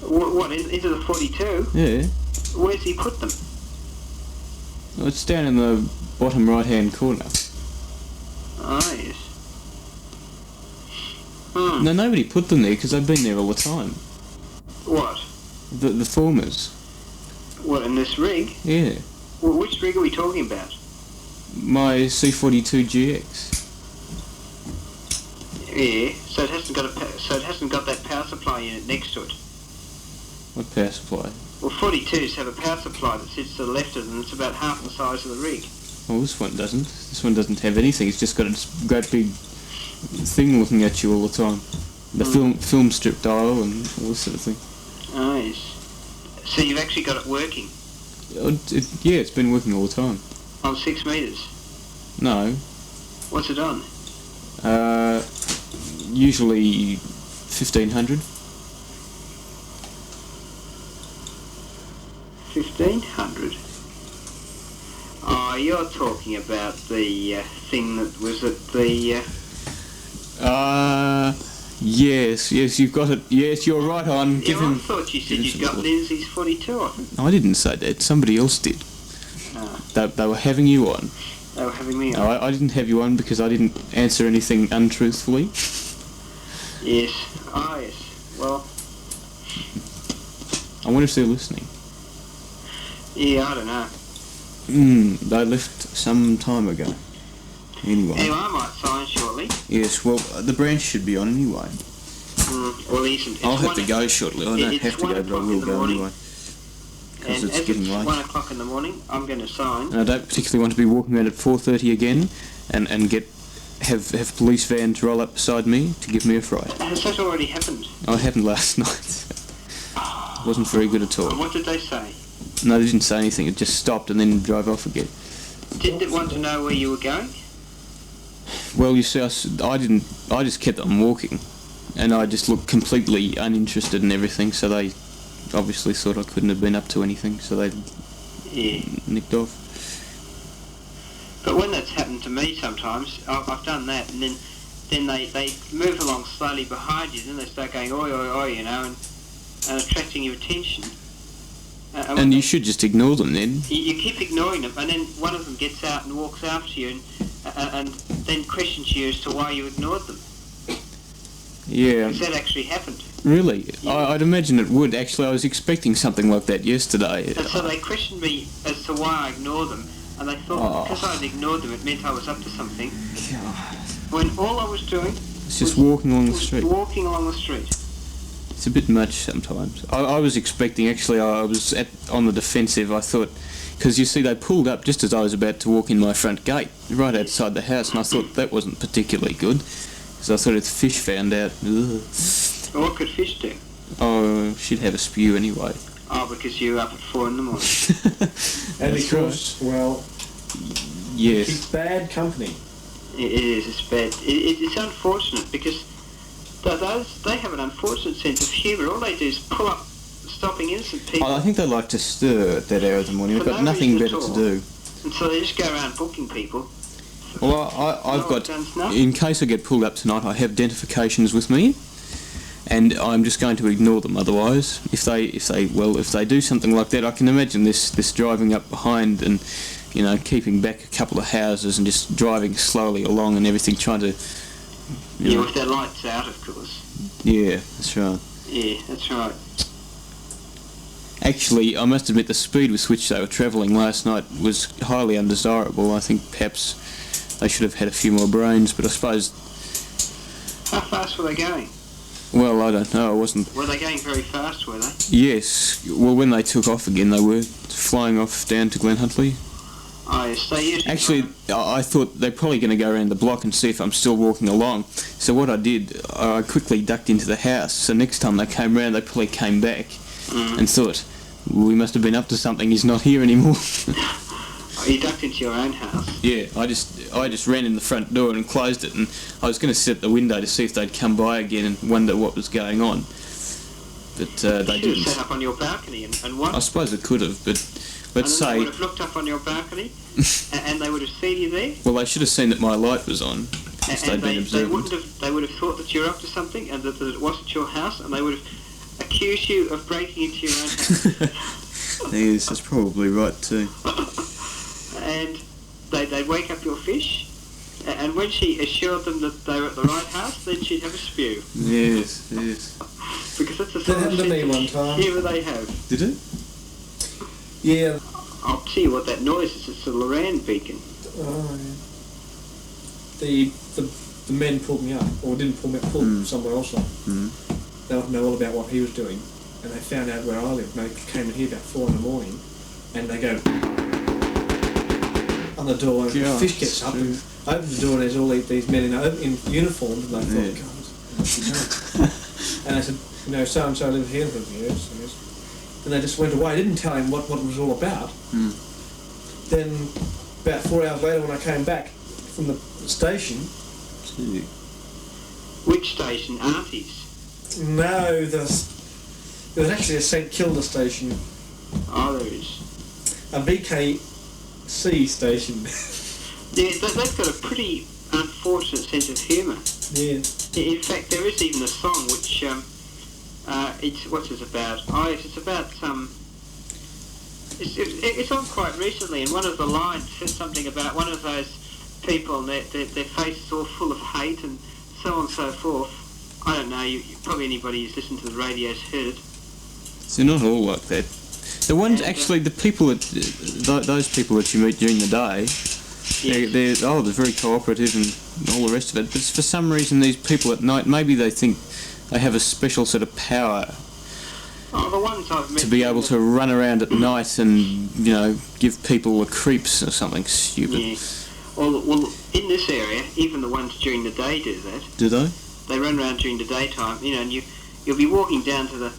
What, into the 42? Yeah. Where's he put them? Well, it's down in the bottom right-hand corner. Oh, yes. No, nobody put them there because they've been there all the time. What? The formers. What, in this rig? Yeah. Well, which rig are we talking about? My C42 GX. Yeah, so it hasn't got that power supply unit next to it. What power supply? Well, 42s have a power supply that sits to the left of them. It's about half the size of the rig. Well, this one doesn't. This one doesn't have anything. It's just got a great big thing looking at you all the time. The film strip dial and all this sort of thing. Oh, yes. So you've actually got it working? Yeah, it's been working all the time. On 6 metres? No. What's it on? Usually 1500. 1500? Oh, you're talking about the thing that was at the... Yes, you've got it. Yes, you're right on. Yeah, I thought you said you'd got Lindsay's 42 off it. I didn't say that. Somebody else did. They were having you on. They were having me on? No, I didn't have you on because I didn't answer anything untruthfully. Yes. Oh, yes. Well... I wonder if they're listening. Yeah, I don't know. They left some time ago. Anyway, I might sign shortly. Yes, well, the branch should be on anyway. Well, he isn't. I'll have to go shortly. I don't have to go, but I will go anyway. Because it's getting late. 1 o'clock in the morning, I'm going to sign. And I don't particularly want to be walking around at 4:30 again and have police vans roll up beside me to give me a fright. Has that already happened? Oh, it happened last night. It wasn't very good at all. What did they say? No, they didn't say anything. It just stopped and then drove off again. Didn't it want to know where you were going? Well, you see, I didn't. I just kept on walking, and I just looked completely uninterested in everything. So they obviously thought I couldn't have been up to anything. So they nicked off. But when that's happened to me, sometimes I've done that, and then they move along slowly behind you. Then they start going oi oi oi, you know, and attracting your attention. And you should just ignore them then. You keep ignoring them, and then one of them gets out and walks after you, and then questions you as to why you ignored them. Yeah. Has that actually happened? Really? Yeah. I'd imagine it would. Actually, I was expecting something like that yesterday. And so they questioned me as to why I ignored them, and they thought because I'd ignored them, it meant I was up to something. God. When all I was doing was just walking along the street. Walking along the street. It's a bit much sometimes. I was expecting, actually, I was on the defensive. I thought, because you see, they pulled up just as I was about to walk in my front gate, right outside the house, and I thought that wasn't particularly good, because I thought if fish found out, ugh. Well, what could fish do? Oh, she'd have a spew anyway. Oh, because you're up at 4 in the morning. And of course, well, yes. it's bad company. It is, it's bad. It's unfortunate, because they have an unfortunate sense of humour. All they do is pull up stopping innocent people. I think they like to stir at that hour of the morning. They've got nothing better to do. And so they just go around booking people. Well, I've got, in case I get pulled up tonight, I have identifications with me, and I'm just going to ignore them. Otherwise, if they do something like that, I can imagine this driving up behind and, you know, keeping back a couple of houses and just driving slowly along and everything, trying to. Yeah, with their lights out, of course. Yeah, that's right. Yeah, that's right. Actually, I must admit the speed with which they were travelling last night was highly undesirable. I think perhaps they should have had a few more brains, but I suppose... How fast were they going? Well, I don't know, I wasn't... Were they going very fast, were they? Yes. Well, when they took off again, they were flying off down to Glen Huntly. Oh, yes, they usually... Actually, I thought they're probably going to go around the block and see if I'm still walking along. So what I did, I quickly ducked into the house. So next time they came round, they probably came back and thought, we must have been up to something, he's not here anymore. Oh, you ducked into your own house? Yeah, I just ran in the front door and closed it, and I was going to sit at the window to see if they'd come by again and wonder what was going on. But they didn't. You should have set up on your balcony and what? I suppose it could have, but let's say... they would have looked up on your balcony and they would have seen you there? Well, they should have seen that my light was on, if they'd been observant. They would have thought that you were up to something and that it wasn't your house, and they would have accuse you of breaking into your own house. Yes, that's probably right too. And they'd wake up your fish, and when she assured them that they were at the right house, then she'd have a spew. Yes, yes. Because that's the sort of happened to me one time. humour they have. Did it? Yeah. I'll tell you what that noise is. It's a Loran beacon. Oh, yeah. The men pulled me up, or didn't pull me up, pulled somewhere else up. Mm. They wanted to know all about what he was doing, and they found out where I lived. And they came in here about 4 in the morning, and they go on the door, and the fish gets up and opens the door, and there's all these men in uniform, and they thought, God, and I said, you know, so and so live here. And I said, yes, yes. And they just went away. I didn't tell him what it was all about. Mm. Then about 4 hours later, when I came back from the station. Gee. Which station? Auntie's? No, there was actually a St Kilda station. Oh, there is. A VKC station. Yeah, they've got a pretty unfortunate sense of humour. Yeah. In fact, there is even a song which, what's it about? Oh, yes, it's about it's on quite recently, and one of the lines says something about one of those people, and their faces all full of hate and so on and so forth. I don't know, probably anybody who's listened to the radio's heard it. So not all like that. The ones, actually, the people that, those people that you meet during the day, they're very cooperative and all the rest of it, but for some reason these people at night, maybe they think they have a special sort of power Oh, the ones I've met to be able to run around at night and, you know, give people the creeps or something stupid. Yeah. Well, in this area, even the ones during the day do that. Do they? They run around during the daytime, you know, and you'll be walking down to the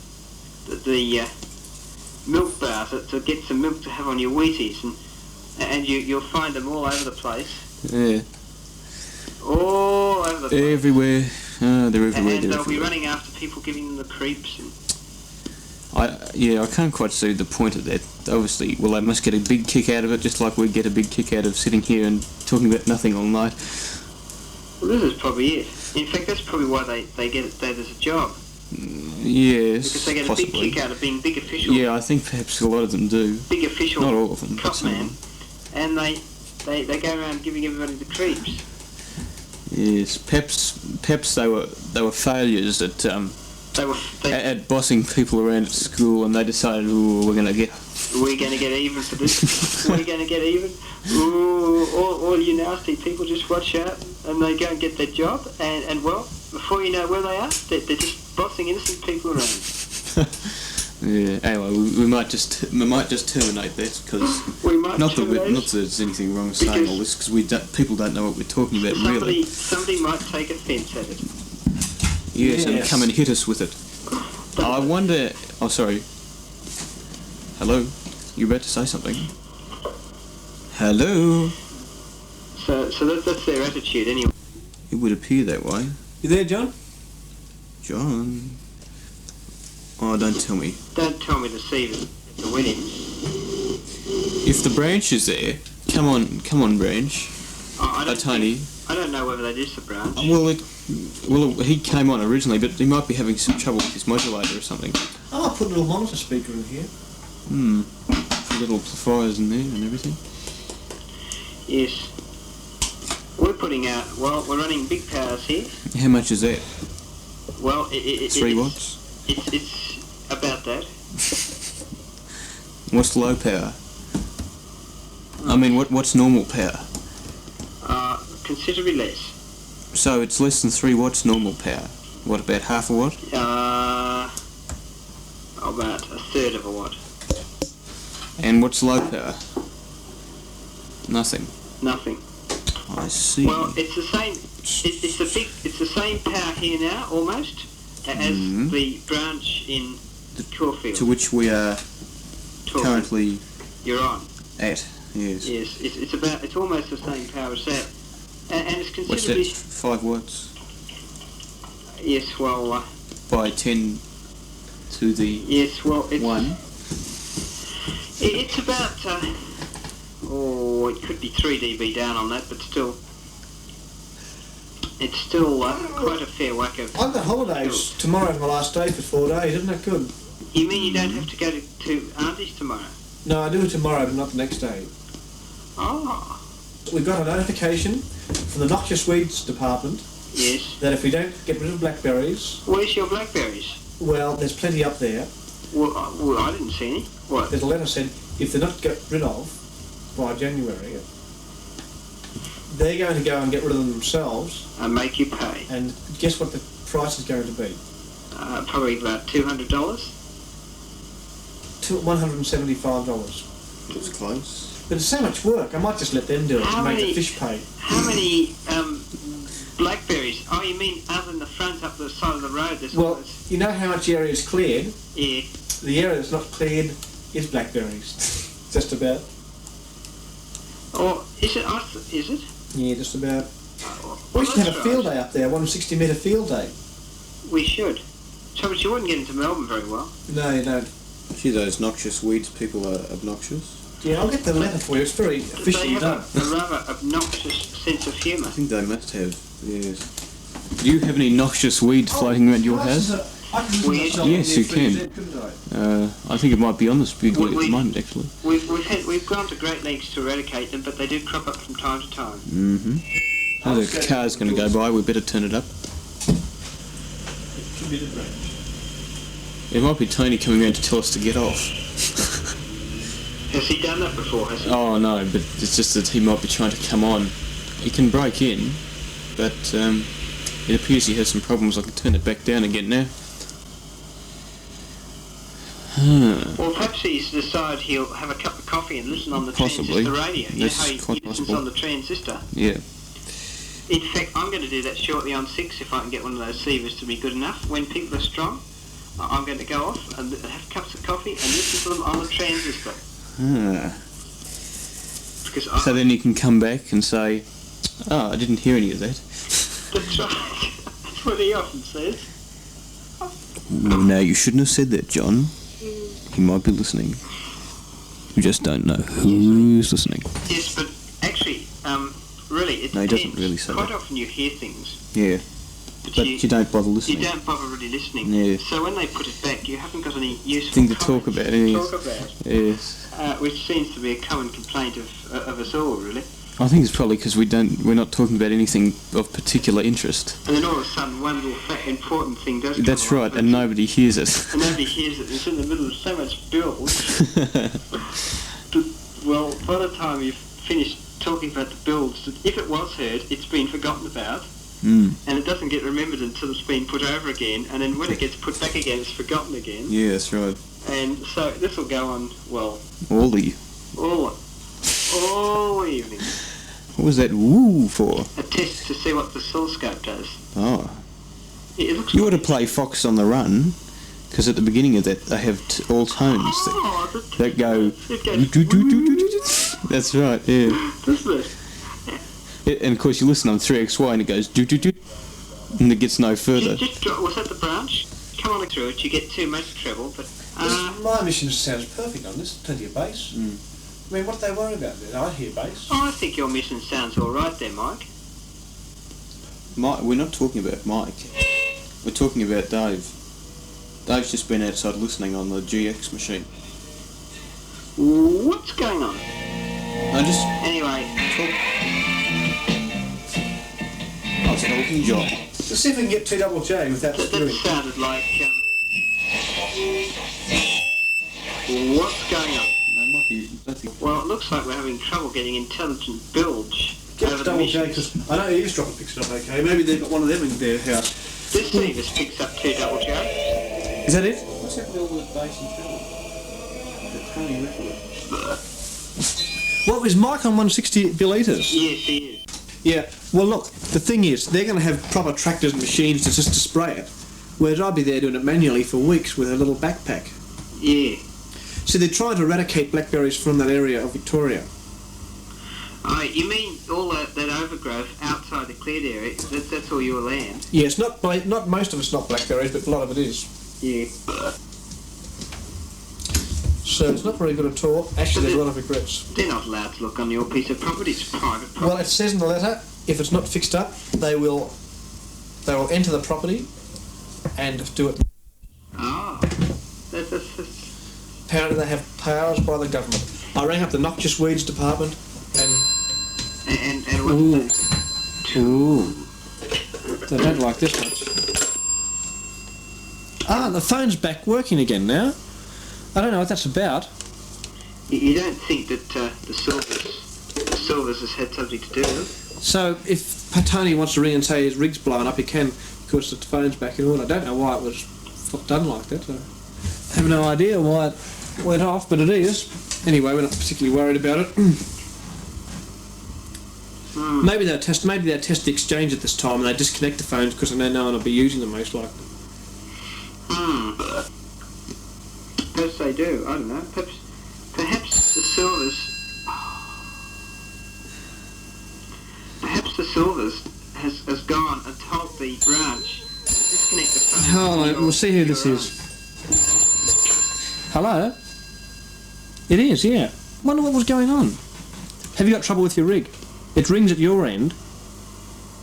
milk bar to get some milk to have on your Wheaties, and you'll find them all over the place. Yeah. All over the place. Everywhere. Oh, they're everywhere. And they'll everywhere. be running after people, giving them the creeps. And I can't quite see the point of that. Obviously, well, they must get a big kick out of it, just like we get a big kick out of sitting here and talking about nothing all night. Well, this is probably it. In fact, that's probably why they get that as a job. Yes, Because they get possibly. a big kick out of being big official. Yeah, I think perhaps a lot of them do. Big official. Not all of them. Cop man. And they go around giving everybody the creeps. Yes, perhaps they were failures at at bossing people around at school, and they decided, ooh, we're going to get even for this. We're going to get even. Ooh, all you nasty people, just watch out, and they go and get their job, and well, before you know where they are, they're just bossing innocent people around. Yeah. Anyway, we might just terminate that, because not that there's anything wrong with saying all this, because people don't know what we're talking about really. Somebody might take offence at it. Yes, and come and hit us with it. I wonder. Oh, sorry. Hello. You about to say something? Hello. So that's their attitude anyway. It would appear that way. You there, John? John. Oh, don't tell me. Don't tell me to see the wedding. If the branch is there, come on, branch. Tony. I don't know whether that is the branch. Well, he came on originally, but he might be having some trouble with his modulator or something. Oh, I put a little monitor speaker in here. Little amplifiers in there and everything. Yes. We're we're running big powers here. How much is that? Well, 3 watts? It's about that. What's low power? I mean, what's normal power? Considerably less. So it's less than 3 watts normal power. What, about half a watt? About a third of a watt. And what's low power? Nothing. Nothing. I see. Well, it's the same. It's the same power here now, almost, as the branch in Caulfield. To which we are currently. You're on. At. Yes. Yes. It's almost the same power as that, and it's considerably. What's that? 5 watts. Yes. Well. By 10 to the. Yes. Well. It's 1. It's about. It could be 3 dB down on that, but still. it's still quite a fair whack of... I've got holidays. Tomorrow's my last day for 4 days. Isn't that good? You mean you don't have to go to Auntie's tomorrow? No, I do it tomorrow, but not the next day. Oh. We've got a notification from the Noxious Weeds Department. Yes. That if we don't get rid of blackberries... Where's your blackberries? Well, there's plenty up there. Well, I didn't see any. What? There's a letter said if they're not get rid of by January, they're going to go and get rid of them themselves. And make you pay. And guess what the price is going to be? Probably about $200. $175. That's close. But it's so much work. I might just let them do it to make the fish pay. How many blackberries? Oh, you mean other than the front up the side of the road? There's Well, you know how much area is cleared? Yeah. The area that's not cleared is blackberries. Just about. Or is it? Is it? Yeah, just about. Well, We should have a that's field right. day up there, 160 metre field day. We should. So, but you wouldn't get into Melbourne very well. No, you don't. Gee, those noxious weeds people are obnoxious. Yeah, I'll get the letter for you. It's very They officially have done. a rather obnoxious sense of humour. I think they must have, yes. Do you have any noxious weeds floating around your house? Yes, you can. I think it might be on the Spiegel at the moment, actually. We've gone to great lengths to eradicate them, but they do crop up from time to time. Mm-hmm. Oh, the car's going to go by. We better turn it up. It might be Tony coming around to tell us to get off. Has he done that before, has he? Oh, no, but it's just that he might be trying to come on. He can break in, but it appears he has some problems. I can turn it back down again now. Well, perhaps he's decided he'll have a cup of coffee and listen on the Possibly. transistor radio. You know That's how he quite listens possible. on the transistor? Yeah. In fact, I'm going to do that shortly on 6 if I can get one of those receivers to be good enough. When people are strong, I'm going to go off and have cups of coffee and listen to them on the transistor. Because So then you can come back and say, oh, I didn't hear any of that. That's right. That's what he often says. No, you shouldn't have said that, John. He might be listening. You just don't know who's listening. Yes, but actually, really, it No, he doesn't depends. really say Quite that. often you hear things, Yeah, but you don't bother you listening. don't bother really listening. Yeah. So when they put it back, you haven't got any useful Thing to talk comments about, to yes. talk about. Yes. Which seems to be a common complaint of us all, really. I think it's probably because we're not talking about anything of particular interest. And then all of a sudden, one little important thing does come That's along, right, and nobody hears it. and nobody hears it. It's in the middle of so much bilge. Well, by the time you've finished talking about the bilge, if it was heard, it's been forgotten about, and it doesn't get remembered until it's been put over again, and then when it gets put back again, it's forgotten again. Yeah, that's right. And so this will go on, well, All evening. What was that woo for? A test to see what the oscilloscope does. Oh. It looks You ought like to play Fox on the Run, because at the beginning of that they have all tones that go... It goes, That's right, yeah. doesn't it? And of course you listen on 3XY and it goes do-do-do, and it gets no further. Just drop, was that the branch? Come on through it, you get 2 motor treble, but... My mission sounds perfect on this. Plenty of bass. I mean, what do they worry about then? I hear bass. I think your mission sounds alright there, Mike. Mike, we're not talking about Mike. We're talking about Dave. Dave's just been outside listening on the GX machine. What's going on? I just... Anyway, Oh, it's an Elton John. Let's see if we can get TJJ without that screwing. sounded like... what's going on? No, it might be... Well, it looks like we're having trouble getting intelligent bilge Get over the double J, missions. because I know eavesdropping picks it up okay. Maybe they've got one of them in their house. This Seavis picks up 2 double J. Is that it? What's happened to all the bass and treble? The tiny record. What, is Mike on 160 billimeters? Yes, he is. Yeah. Well, look, the thing is, they're going to have proper tractors and machines to just to spray it, whereas I'd be there doing it manually for weeks with a little backpack. Yeah. So they're trying to eradicate blackberries from that area of Victoria. Oh, you mean all that overgrowth outside the cleared area? That's all your land? Yeah, it's not most of it's not blackberries, but a lot of it is. Yeah. So it's not very good at all. Actually, there's a lot of regrets. They're not allowed to look on your piece of property. It's private property. Well, it says in the letter, if it's not fixed up, they will they will enter the property and do it. Oh, that's Apparently they have powers by the government. I rang up the Noxious Weeds department and what's Ooh. they don't like this much. Ah, the phone's back working again now. I don't know what that's about. You don't think that the Silvers has had something to do with it? So if Tony wants to ring and say his rig's blown up, he can, because the phone's back in order. I don't know why it was done like that. So I have no idea why it went off, but it is. Anyway, we're not particularly worried about it. Maybe they'll test the exchange at this time and they disconnect the phones because they know no one will be using them most likely. Perhaps they do. I don't know. Perhaps the Silvers. Perhaps the Silvers has gone and told the branch to disconnect the phone. Hold on, we'll see who this is. Hello? It is, yeah. Wonder what was going on. Have you got trouble with your rig? It rings at your end.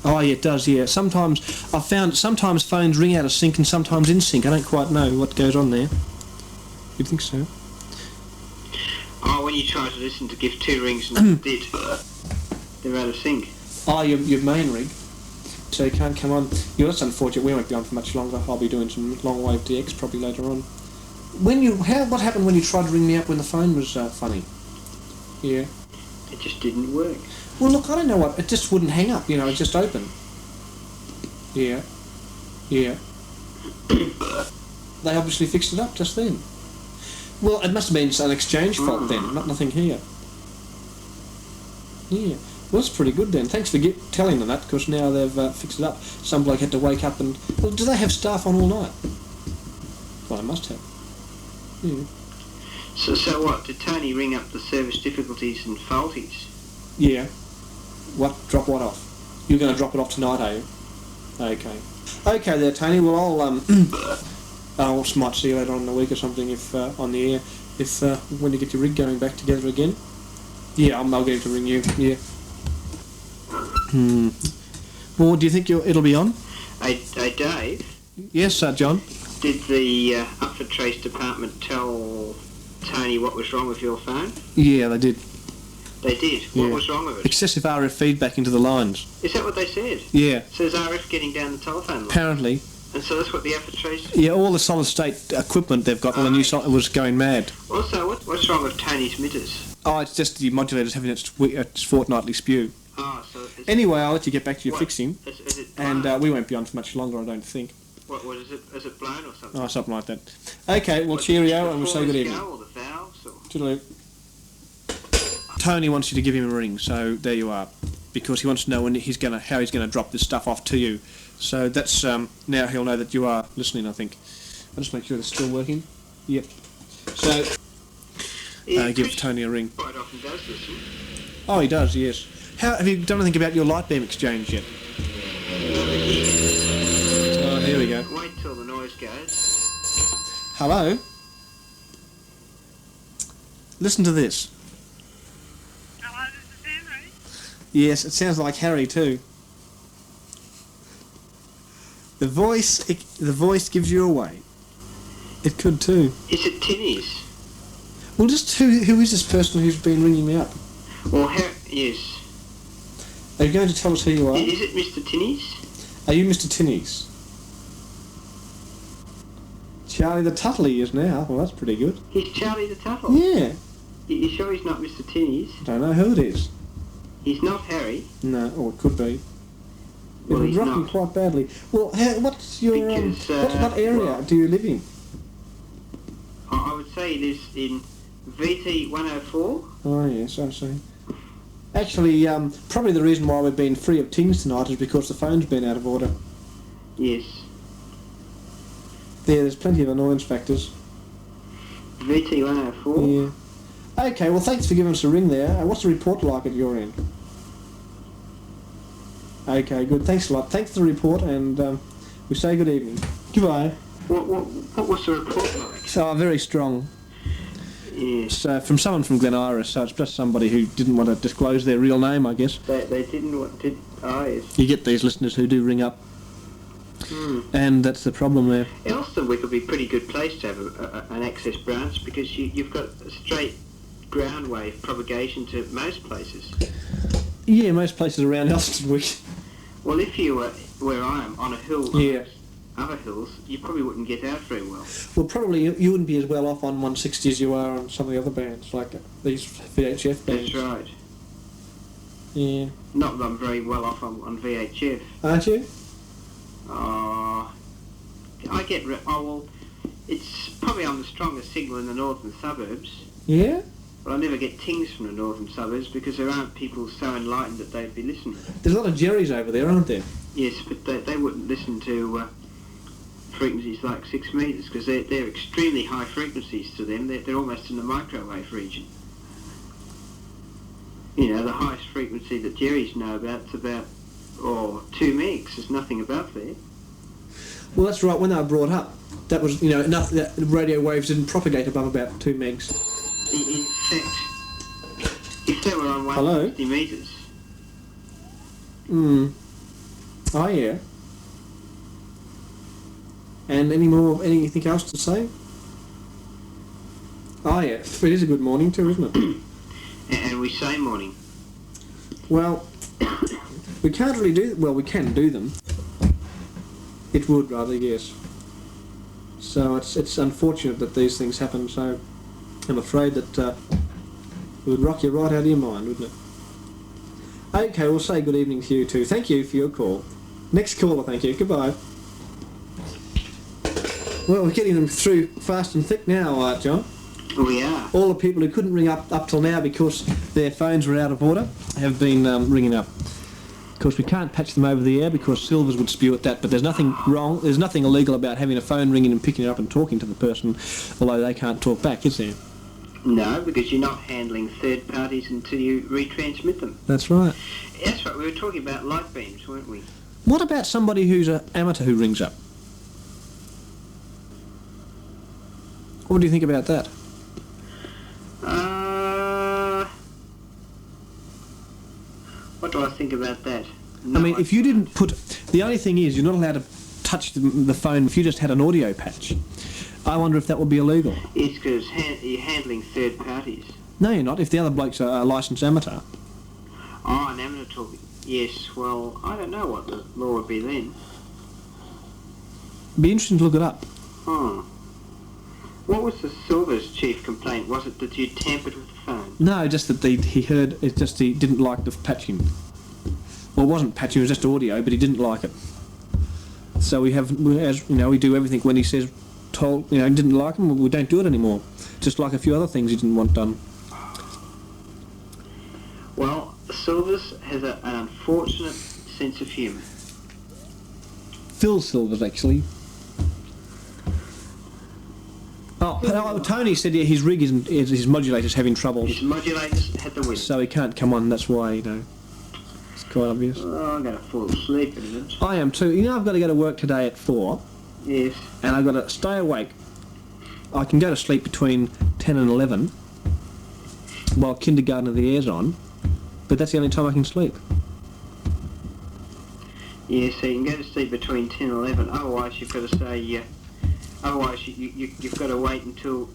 Oh, yeah, it does, yeah. Sometimes, I've found sometimes phones ring out of sync and sometimes in sync. I don't quite know what goes on there. You'd think so? Oh, when you try to listen to give two rings and did, they're out of sync. Oh, your main rig. So you can't come on. Yeah, that's unfortunate. We won't be on for much longer. I'll be doing some long wave DX probably later on. What happened when you tried to ring me up when the phone was funny? Yeah. It just didn't work. Well, look, I don't know what. It just wouldn't hang up. You know, it just opened. Yeah. Yeah. They obviously fixed it up just then. Well, it must have been an exchange fault then, nothing here. Yeah. Well, that's pretty good then. Thanks for telling them that, because now they've fixed it up. Some bloke had to wake up and... Well, do they have staff on all night? Well, they must have. Yeah. So what? Did Tony ring up the service difficulties and faulties? Yeah. What? Drop what off? You're going to drop it off tonight, are you? Okay. Okay there, Tony. Well, I might see you later on in the week or something if on the air. If when you get your rig going back together again. Yeah, I'll get him to ring you. Yeah. Well, do you think it'll be on? Hey, Dave? Yes, John? Did the Upford Trace department tell Tony what was wrong with your phone? Yeah, they did. They did? What was wrong with it? Excessive RF feedback into the lines. Is that what they said? Yeah. So there's RF getting down the telephone line? Apparently. And so that's what the Upford Trace... Yeah, all the solid state equipment they've got, all the new was going mad. Also, what's wrong with Tony's meters? Oh, it's just the modulator's having its fortnightly spew. Oh, so anyway, I'll let you get back to your fixing. Is it and we won't be on for much longer, I don't think. What is it? Is it blown or something? Oh, something like that. Okay, well, cheerio, and we'll say good evening. Or the valves, or... Toodaloo. Tony wants you to give him a ring, so there you are, because he wants to know how he's gonna drop this stuff off to you. So that's now he'll know that you are listening. I think. I'll just make sure it's still working. Yep. So give Tony a ring. Quite often does listen. Oh, he does. Yes. Have you done anything about your light beam exchange yet? Oh, here we go. Wait till the noise goes. Hello? Listen to this. Hello, this is Henry. Yes, it sounds like Harry too. The voice gives you away. It could too. Is it Tinny's? Well, just who is this person who's been ringing me up? Well, yes. Are you going to tell us who you are? Is it Mr. Tinny's? Are you Mr. Tinny's? Charlie the Tuttle he is now. Well, that's pretty good. He's Charlie the Tuttle? Yeah. You sure he's not Mr. Tinny's? Don't know who it is. He's not Harry? No, or it could be. Well, it was rocking quite badly. Well, what's your... what area do you live in? I would say he lives in VT 104. Oh, yes, I see. Actually, probably the reason why we've been free of tings tonight is because the phone's been out of order. Yes. There's plenty of annoyance factors. VT 104? Yeah. Okay, well, thanks for giving us a ring there. What's the report like at your end? Okay, good. Thanks a lot. Thanks for the report, and we say good evening. Goodbye. What was the report like? So, very strong. Yes. So, from someone from Glen Iris, so it's just somebody who didn't want to disclose their real name, I guess. They didn't want... Oh, yes. You get these listeners who do ring up. and that's the problem there. Elsternwick would be a pretty good place to have an access branch because you've got a straight ground wave propagation to most places. Yeah, most places around Elsternwick. Well, if you were where I am, on a hill, Yeah. other hills, you probably wouldn't get out very well. Well, probably you wouldn't be as well off on 160 as you are on some of the other bands, like these VHF bands. That's right. Yeah. Not that I'm very well off on VHF. Aren't you? Well, it's probably on the strongest signal in the northern suburbs, Yeah? but I never get tings from the northern suburbs because there aren't people so enlightened that they'd be listening. There's a lot of Jerrys over there, aren't there? Yes, but they wouldn't listen to frequencies like 6 metres because they're extremely high frequencies to them. They're almost in the microwave region. You know, the highest frequency that Jerry's know about is about 2 megs. There's nothing above there. Well, that's right. When they were brought up, that was, the radio waves didn't propagate above about 2 megs. In fact, if they were on 150 metres... Oh, yeah. And anything else to say? Oh, yeah. It is a good morning too, isn't it? And we say morning. Well, we can't really do... Well, we can do them. It would, rather, yes. So it's unfortunate that these things happen, so I'm afraid that it would rock you right out of your mind, wouldn't it? Okay, we'll say good evening to you too. Thank you for your call. Next caller, thank you. Goodbye. Well, we're getting them through fast and thick now, John. We are. All the people who couldn't ring up till now because their phones were out of order have been ringing up. Of course, we can't patch them over the air because Silvers would spew at that, but there's nothing wrong, there's nothing illegal about having a phone ringing and picking it up and talking to the person, although they can't talk back, is there? No, because you're not handling third parties until you retransmit them. That's right. That's right, we were talking about light beams, weren't we? What about somebody who's an amateur who rings up? What do you think about that? What do I think about that? I mean, if you didn't put... The only thing is, you're not allowed to touch the phone if you just had an audio patch. I wonder if that would be illegal. It's because you're handling third parties. No, you're not. If the other bloke's a licensed amateur. Oh, an amateur talking. Yes, well, I don't know what the law would be then. Be interesting to look it up. What was the Silver's chief complaint? Was it that you tampered with the phone? No, just that he heard... It's just he didn't like the patching. Well, it wasn't patching, it was just audio, but he didn't like it. So we do everything when he says... didn't like them, we don't do it anymore. Just like a few other things he didn't want done. Well, Silvers has an unfortunate sense of humour. Phil Silvers, actually. Oh, Tony said his rig isn't... His modulator's having trouble. His modulator's had the wind. So he can't come on, that's why, It's quite obvious. Oh, I'm going to fall asleep in a minute. I am too. I've got to go to work today at 4. Yes. And I've got to stay awake. I can go to sleep between 10 and 11 while Kindergarten of the Air's on, but that's the only time I can sleep. Yeah, so you can go to sleep between 10 and 11, otherwise you've got to say... Otherwise you've got to wait until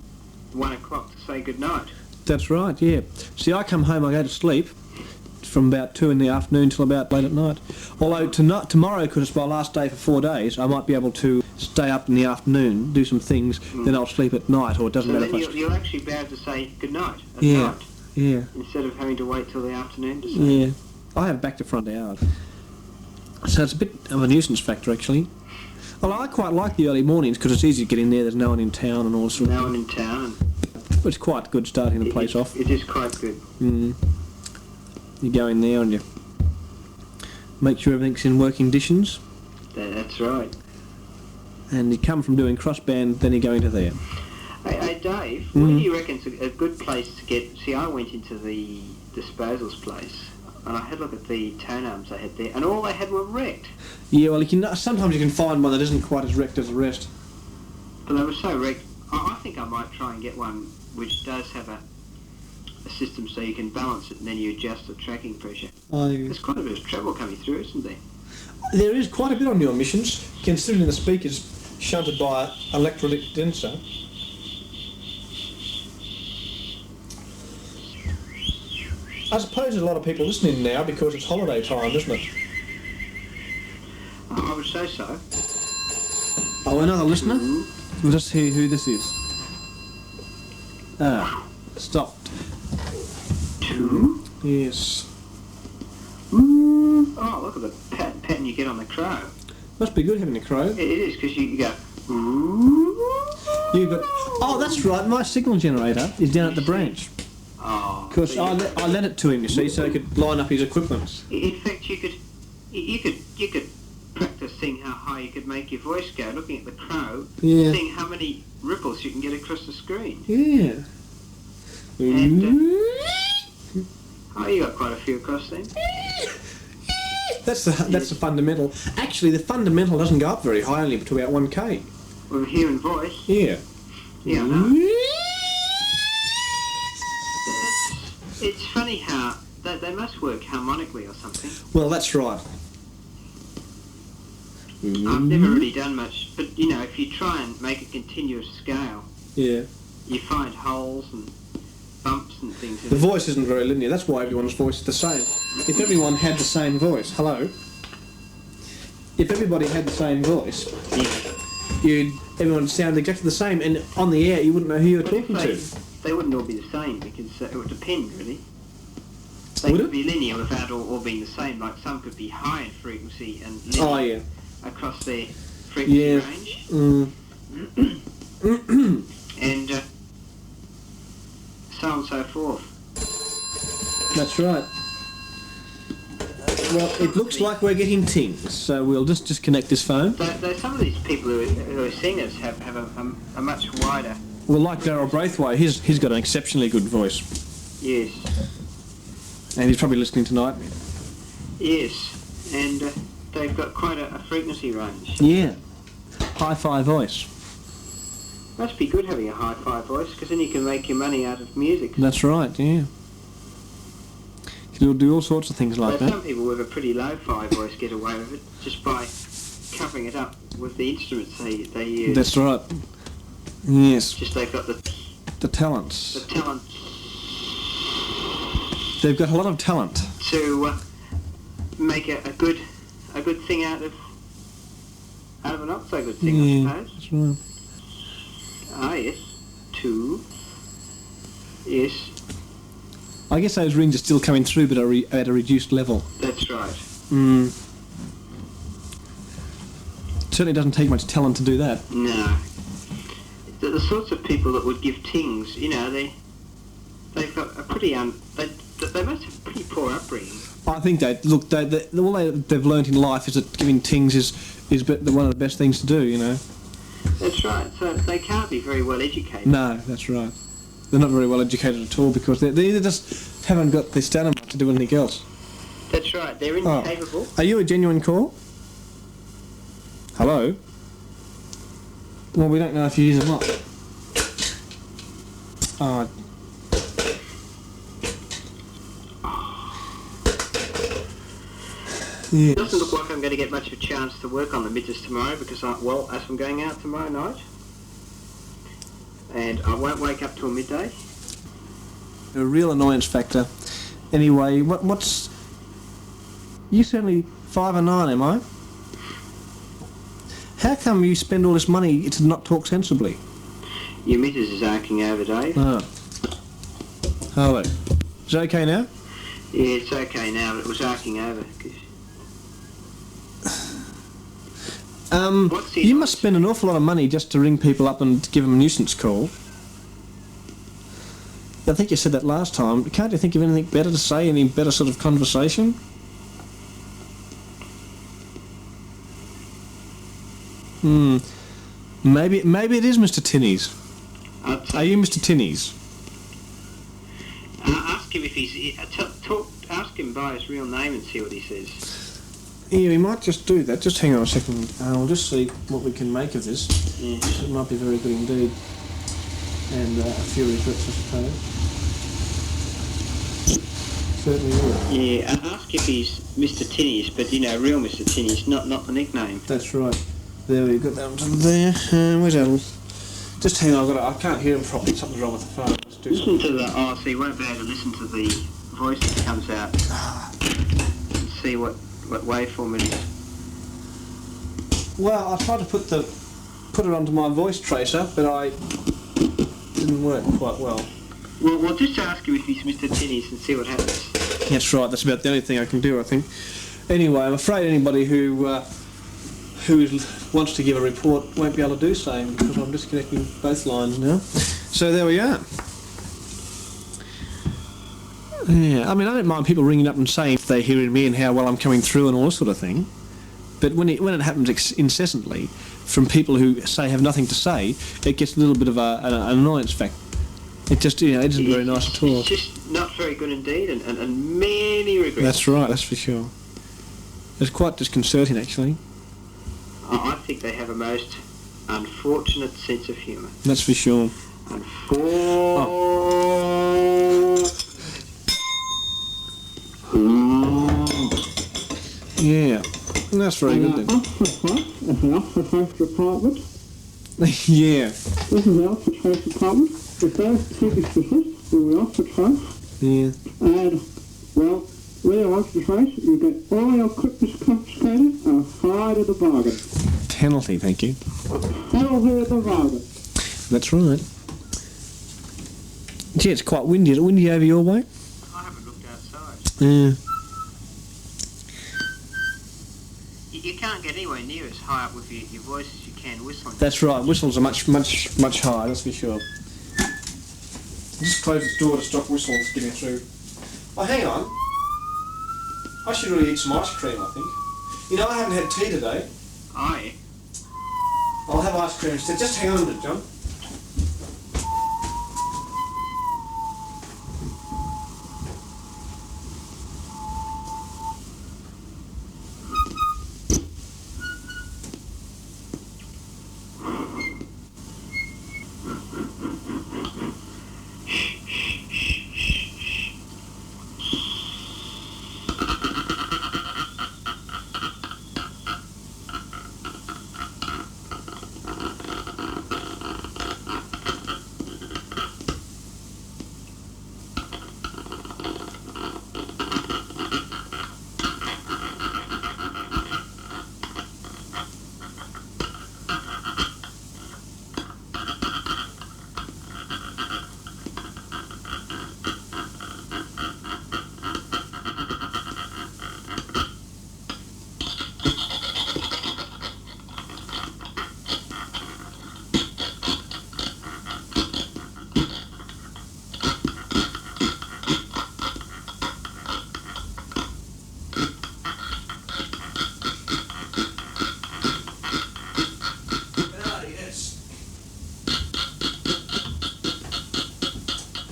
1 o'clock to say goodnight. That's right, yeah. See, I come home, I go to sleep from about 2 in the afternoon till about late at night. Although tomorrow, because it's my last day for 4 days, I might be able to stay up in the afternoon, do some things, then I'll sleep at night, or it doesn't matter if I... You'll actually be able to say goodnight at night. Yeah. Instead of having to wait till the afternoon to say. Yeah. I have back to front hours. So it's a bit of a nuisance factor, actually. Well, I quite like the early mornings because it's easy to get in there, there's no one in town and all sorts. No one in town. It's quite good starting the place off. It is quite good. You go in there and you make sure everything's in working conditions. That's right. And you come from doing crossband, then you go into there. Hey Dave, what do you reckon's a good place to get... See, I went into the disposals place and I had a look at the tone arms they had there, and all they had were wrecked. Yeah, well, sometimes you can find one that isn't quite as wrecked as the rest. But they were so wrecked. I think I might try and get one which does have a system so you can balance it and then you adjust the tracking pressure. Oh, yeah. There's quite a bit of trouble coming through, isn't there? There is quite a bit on your emissions, considering the speaker's shunted by an electrolytic denser. I suppose there's a lot of people listening now because it's holiday time, isn't it? I would say so. Oh, another listener? We'll just hear who this is. Ah, stopped. 2. Yes. Oh, look at the pattern you get on the crow. Must be good having a crow. It is, because you go... You got. Oh, that's right. My signal generator is down at the branch. Oh. Because I lent it to him, you see, so he could line up his equipment. In fact, you could practice seeing how high you could make your voice go, looking at the crow, Yeah. seeing how many ripples you can get across the screen. Yeah. And, oh, you got quite a few across then. That's the fundamental. Actually, the fundamental doesn't go up very high, only to about 1K. With hearing voice. Yeah. Yeah, I know. It's funny how they must work harmonically or something. Well, that's right. I've never really done much, but you know, if you try and make a continuous scale, Yeah. you find holes and bumps and things. The voice isn't very linear. That's why everyone's voice is the same. If everyone had the same voice, hello. If everybody had the same voice, everyone would sound exactly the same, and on the air you wouldn't know who you were talking to. They wouldn't all be the same because it would depend really. They Would could it? be linear without all being the same. Like some could be high in frequency and linear Oh yeah. across their frequency Yeah. range, Mm. and so on and so forth. That's right. Well, it looks like we're getting tings, so we'll just disconnect this phone. Though some of these people who are singers have a much wider. Well, like Daryl Braithwaite, he's got an exceptionally good voice, Yes. and he's probably listening tonight. Yes, and they've got quite a frequency range. Yeah. Hi-fi voice. Must be good having a hi-fi voice, because then you can make your money out of music. That's right, yeah. You'll do all sorts of things like But that. some people with a pretty low-fi voice get away with it just by covering it up with the instruments they use. That's right. Yes. Just they've got the talents. talent They've got a lot of talent. to make a good thing out of a not so good thing, Yeah, I suppose. that's right. Ah, yes. 2. Yes, I guess those rings are still coming through, but at a reduced level. that's right. Certainly doesn't take much talent to do that. No. The sorts of people that would give tings, you know, they've got a pretty they must have pretty poor upbringing. I think all they've learnt in life is that giving tings is one of the best things to do, you know. That's right. So they can't be very well educated. No, that's right. They're not very well educated at all because they either just haven't got the stamina to do anything else. That's right. They're Oh. incapable. Are you a genuine call? Hello? Well, we don't know if you is or not. Oh. It doesn't look like I'm going to get much of a chance to work on the midges tomorrow because, as I'm going out tomorrow night, and I won't wake up till midday. A real annoyance factor. Anyway, what's... You certainly 5 or 9, am I? How come you spend all this money to not talk sensibly? Your missus is arcing over, Dave. Ah. Hello. Is it okay now? Yeah, it's okay now, but it was arcing over. You must spend an awful lot of money just to ring people up and give them a nuisance call. I think you said that last time. Can't you think of anything better to say, any better sort of conversation? Maybe it is Mr. Tinnies. Are you Mr. Tinnies? Ask him if he's... ask him by his real name and see what he says. Yeah, we might just do that. Just hang on a second. We'll just see what we can make of this. Yeah. It might be very good indeed. And a few regrets, I suppose. certainly would. Yeah, ask if he's Mr. Tinnies, but real Mr. Tinnies, not the nickname. That's right. There we've got that one there. Where's Adam? Just hang on, I can't hear him properly. Something's wrong with the phone. Let's do Listen to the... Oh, so you won't be able to listen to the voice that comes out. And see what waveform it is. Well, I tried to put it onto my voice tracer, but it didn't work quite well. Well, just ask him if he's Mr. Tinnies and see what happens. That's right. That's about the only thing I can do, I think. Anyway, I'm afraid anybody who wants to give a report won't be able to do so because I'm disconnecting both lines now. So there we are. Yeah, I mean, I don't mind people ringing up and saying if they're hearing me and how well I'm coming through and all that sort of thing. But when it happens incessantly from people who have nothing to say, it gets a little bit of an annoyance factor. It just, it isn't very nice at all. It's just not very good indeed, and many regrets. That's right, that's for sure. It's quite disconcerting, actually. I think they have a most unfortunate sense of humour. That's for sure. Yeah, that's very good then. The Oxford Department. Yeah. This is the Oxford Trace Department. If those tickets persist, we'll be Oxford Trace. Yeah. And, well, with your Oxford Trace, you get all your equipment confiscated and a fine of the bargain. Penalty, thank you. Penalty of the bargain. That's right. Gee, it's quite windy. Is it windy over your way? I haven't looked outside. Yeah. You can't get anywhere near as high up with your voice as you can whistling. That's right. Whistles are much higher, that's for sure. Just close the door to stop whistles getting through. Oh, hang on. I should really eat some ice cream, I think. I haven't had tea today. Aye. I'll have ice cream instead. Just hang on a minute, John.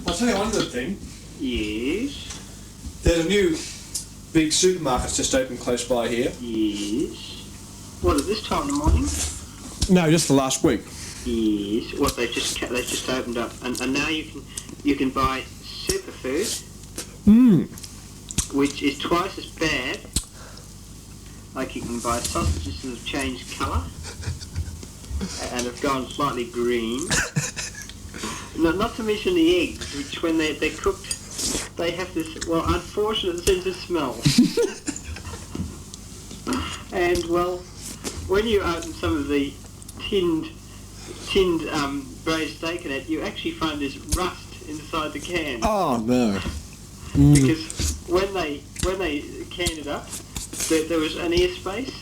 I'll tell you one good thing. Yes. There's a new big supermarket's just opened close by here. Yes. What, at this time in the morning? No, just the last week. Yes. What, they just opened up, and now you can buy superfood, which is twice as bad. Like you can buy sausages that have changed colour and have gone slightly green. Not to mention the eggs, which when they're cooked, they have this, unfortunate sense of smell. And, when you open some of the tinned braised steak in it, you actually find this rust inside the can. Oh, no. Because when they canned it up, there was an airspace,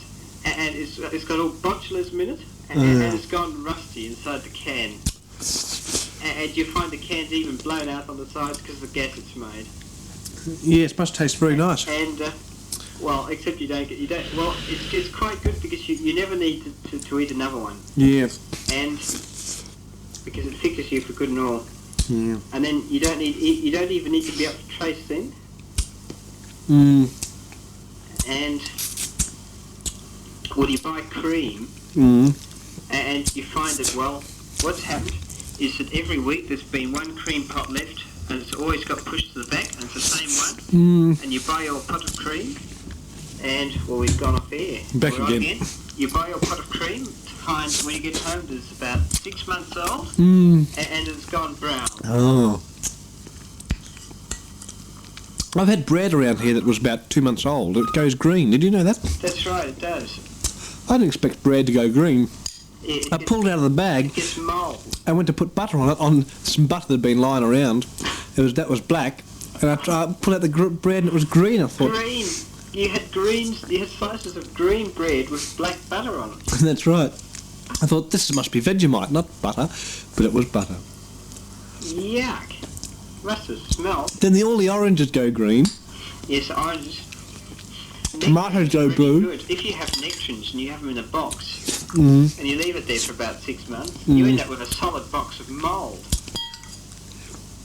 and it's got all botulism in it, and it's gone rusty inside the can. And you find the can's even blown out on the sides because of the gas it's made. Yes, must taste very nice. And except you don't. It's quite good because you never need to eat another one. Yeah. And because it fixes you for good and all. Yeah. And then you don't even need to be up to trace then. And you buy cream, and you find that what's happened is that every week there's been one cream pot left and it's always got pushed to the back, and it's the same one. And you buy your pot of cream, and, well, we've gone off air. Back We're on again. You buy your pot of cream to find when you get home that it's about 6 months old, Mm. and it's gone brown. Oh. I've had bread around here that was about 2 months old. It goes green. Did you know that? That's right, it does. I didn't expect bread to go green. It I gets- pulled it out of the bag. It gets mould. I went to put butter on it, on some butter that had been lying around. That was black. And I pulled out the bread and it was green. I thought, Green. You had slices of green bread with black butter on it. that's right. I thought, this must be Vegemite, not butter. But it was butter. Yuck. Must have smelled. Then all the oranges go green. Yes, oranges. Tomatoes go Nectarines are blue. Good. If you have nectarines and you have them in a box Mm. and you leave it there for about 6 months, you Mm. end up with a solid box of mould.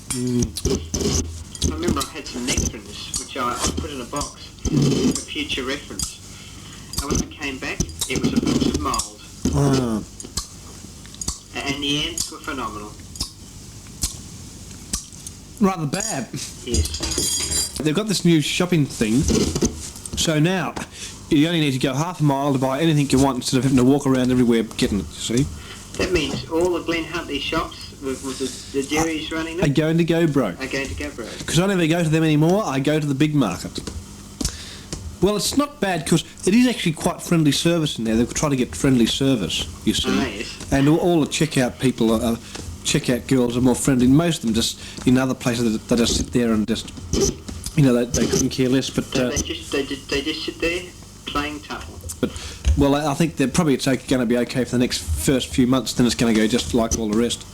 Mm. I remember I had some nectarines which I put in a box for future reference. And when I came back, it was a box of mould. Ah. And the ants were phenomenal. Rather bad. Yes. They've got this new shopping thing. So now, you only need to go half a mile to buy anything you want instead of having to walk around everywhere getting it, you see. That means all the Glen Huntly shops with the dairies running Are them going to go broke. are going to go broke. Because I never go to them anymore, I go to the big market. Well, it's not bad because it is actually quite friendly service in there. They've tried to get friendly service, you see. Ah, yes. And all the checkout people, checkout girls are more friendly. Most of them just, in other places, they just sit there and just, they couldn't care less. But They just sit there playing tuffle. well, I think that probably it's going to be okay for the next first few months. Then it's going to go just like all the rest.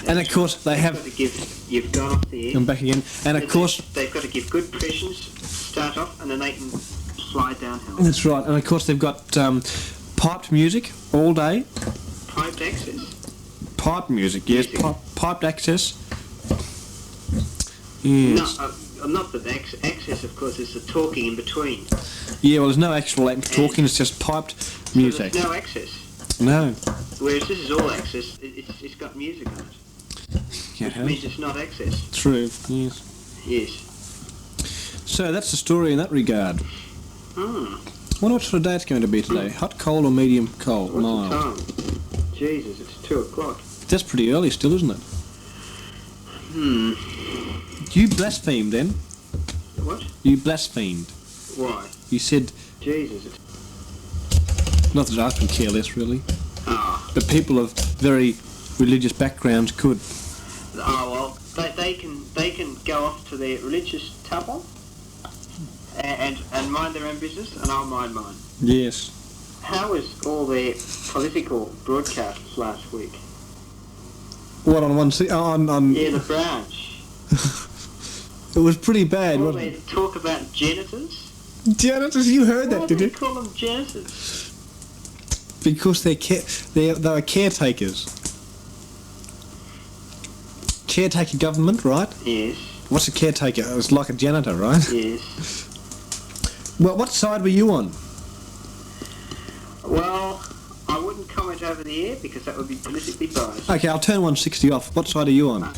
And of course they have. You've gone off the air. I'm back again. And of course they've got to give good impressions, start off, and then they can slide downhill. that's right. And of course they've got piped music all day. Piped access. Piped music, yes. Music. Piped access. Yes. Not that access, of course, is the talking in between. Yeah, well, there's no actual talking. It's just piped music. So there's no access. No. Whereas this is all access. It's got music on it. Yeah, Which means it's not access. true. Yes. Yes. So that's the story in that regard. Hmm. Wonder what sort of day it's going to be today. Hot, cold, or medium cold? What's Mild. the time? Jesus, it's 2 o'clock. That's pretty early still, isn't it? You blasphemed then. What? You blasphemed. Why? You said, Jesus. not that I can care less really, Ah. but people of very religious backgrounds could. Oh well, they can go off to their religious temple and mind their own business, and I'll mind mine. Yes. How was all their political broadcasts last week? What on one? On. Yeah, the branch. It was pretty bad, All wasn't they it? talk about janitors. Janitors, you heard Why that, do did they you? call them janitors? Because they are caretakers. Caretaker government, right? Yes, What's a caretaker? It's like a janitor, right? yes. Well, what side were you on? Well, I wouldn't comment over the air because that would be politically biased. Okay, I'll turn 160 off. What side are you on?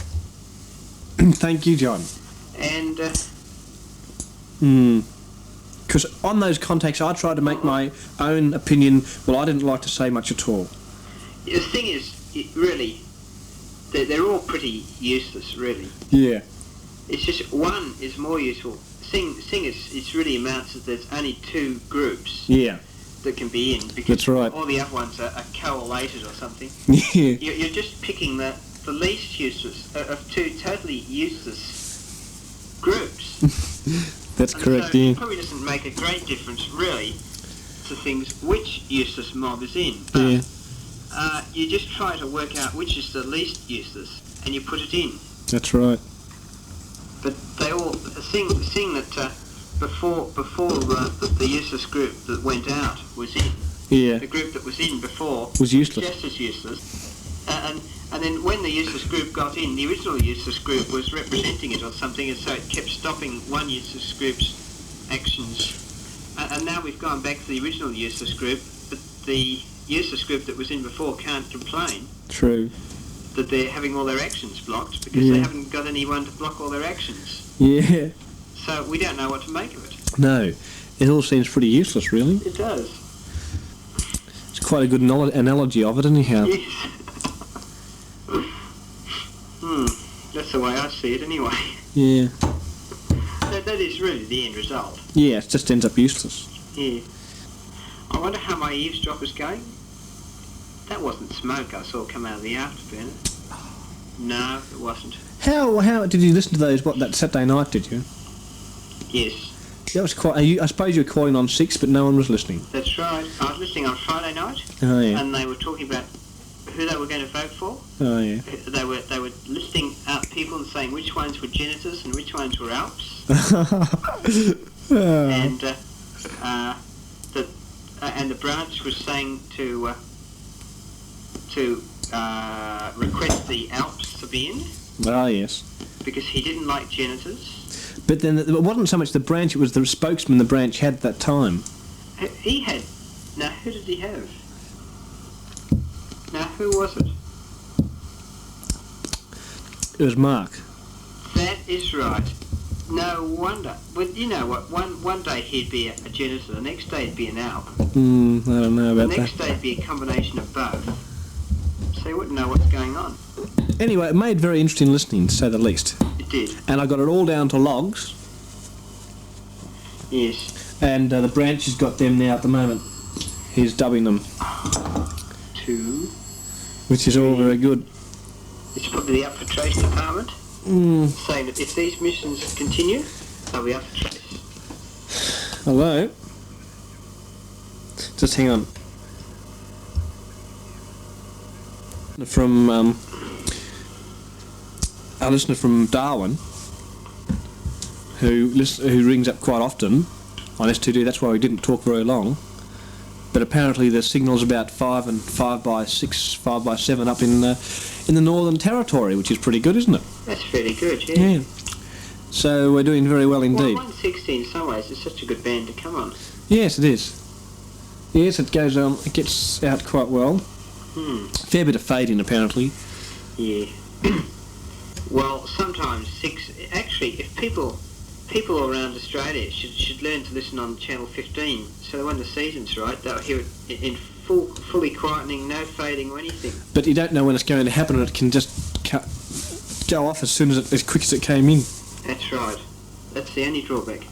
Thank you, John. And Because on those contacts, I tried to make my own opinion. Well, I didn't like to say much at all. the thing is, really, they're all pretty useless, really. Yeah. It's just one is more useful. Thing is, it really amounts that there's only 2 groups Yeah. that can be in because That's right. all the other ones are collated or something. Yeah. You're just picking the least useless of 2 totally useless groups. That's And correct, so yeah. it probably doesn't make a great difference, really, to things which useless mob is in. But Yeah. you just try to work out which is the least useless, and you put it in. That's right. But they all seeing that before the useless group that went out was in, Yeah. the group that was in before Was useless. just as useless, and then when the useless group got in, the original useless group was representing it or something, and so it kept stopping one useless group's actions. And now we've gone back to the original useless group, but the useless group that was in before can't complain. True. that they're having all their actions blocked because they haven't got anyone to block all their actions. Yeah. So we don't know what to make of it. No. It all seems pretty useless, really. It does. It's quite a good analogy of it, anyhow. Yes. That's the way I see it, anyway. Yeah. That is really the end result. Yeah, it just ends up useless. Yeah. I wonder how my eavesdropper's going. That wasn't smoke I saw come out of the afterburner. No, it wasn't. How did you listen to those? That Saturday night? Did you? Yes. That was quite. I suppose you were calling on 6, but no one was listening. That's right. I was listening on Friday night. Oh yeah. And they were talking about who they were going to vote for. Oh yeah. They were listing out people and saying which ones were Janitors and which ones were Alps. And the branch was saying to request the Alps to be in. Ah yes. Because he didn't like Janitors. But then it wasn't so much the branch; it was the spokesman the branch had at that time. He had. Now who did he have? Now who was it? It was Mark. That is right. No wonder. Well, you know what? One day he'd be a Janitor, the next day he'd be an Alp. I don't know about that. The next day it'd be a combination of both. So you wouldn't know what's going on. Anyway, it made very interesting listening, to say the least. It did. And I got it all down to logs. Yes. And the branch has got them now at the moment. He's dubbing them. 2. Which is all very good. It's probably up for Trace Department. Saying that if these missions continue, they'll be up for Trace. Hello? Just hang on. From a listener from Darwin, who rings up quite often on S2D. That's why we didn't talk very long. But apparently the signal's about 5 and 5 by 6, 5 by 7 up in the Northern Territory, which is pretty good, isn't it? That's fairly good, yeah. So we're doing very well indeed. Well, 160 in some ways is such a good band to come on. Yes, it is. Yes, it goes on. It gets out quite well. Fair bit of fading, apparently. Yeah. Well, sometimes 6... Actually, if people around Australia should learn to listen on Channel 15, so that when the season's right, they'll hear it in fully quietening, no fading or anything. But you don't know when it's going to happen, and it can just go off as quick as it came in. That's right. That's the only drawback.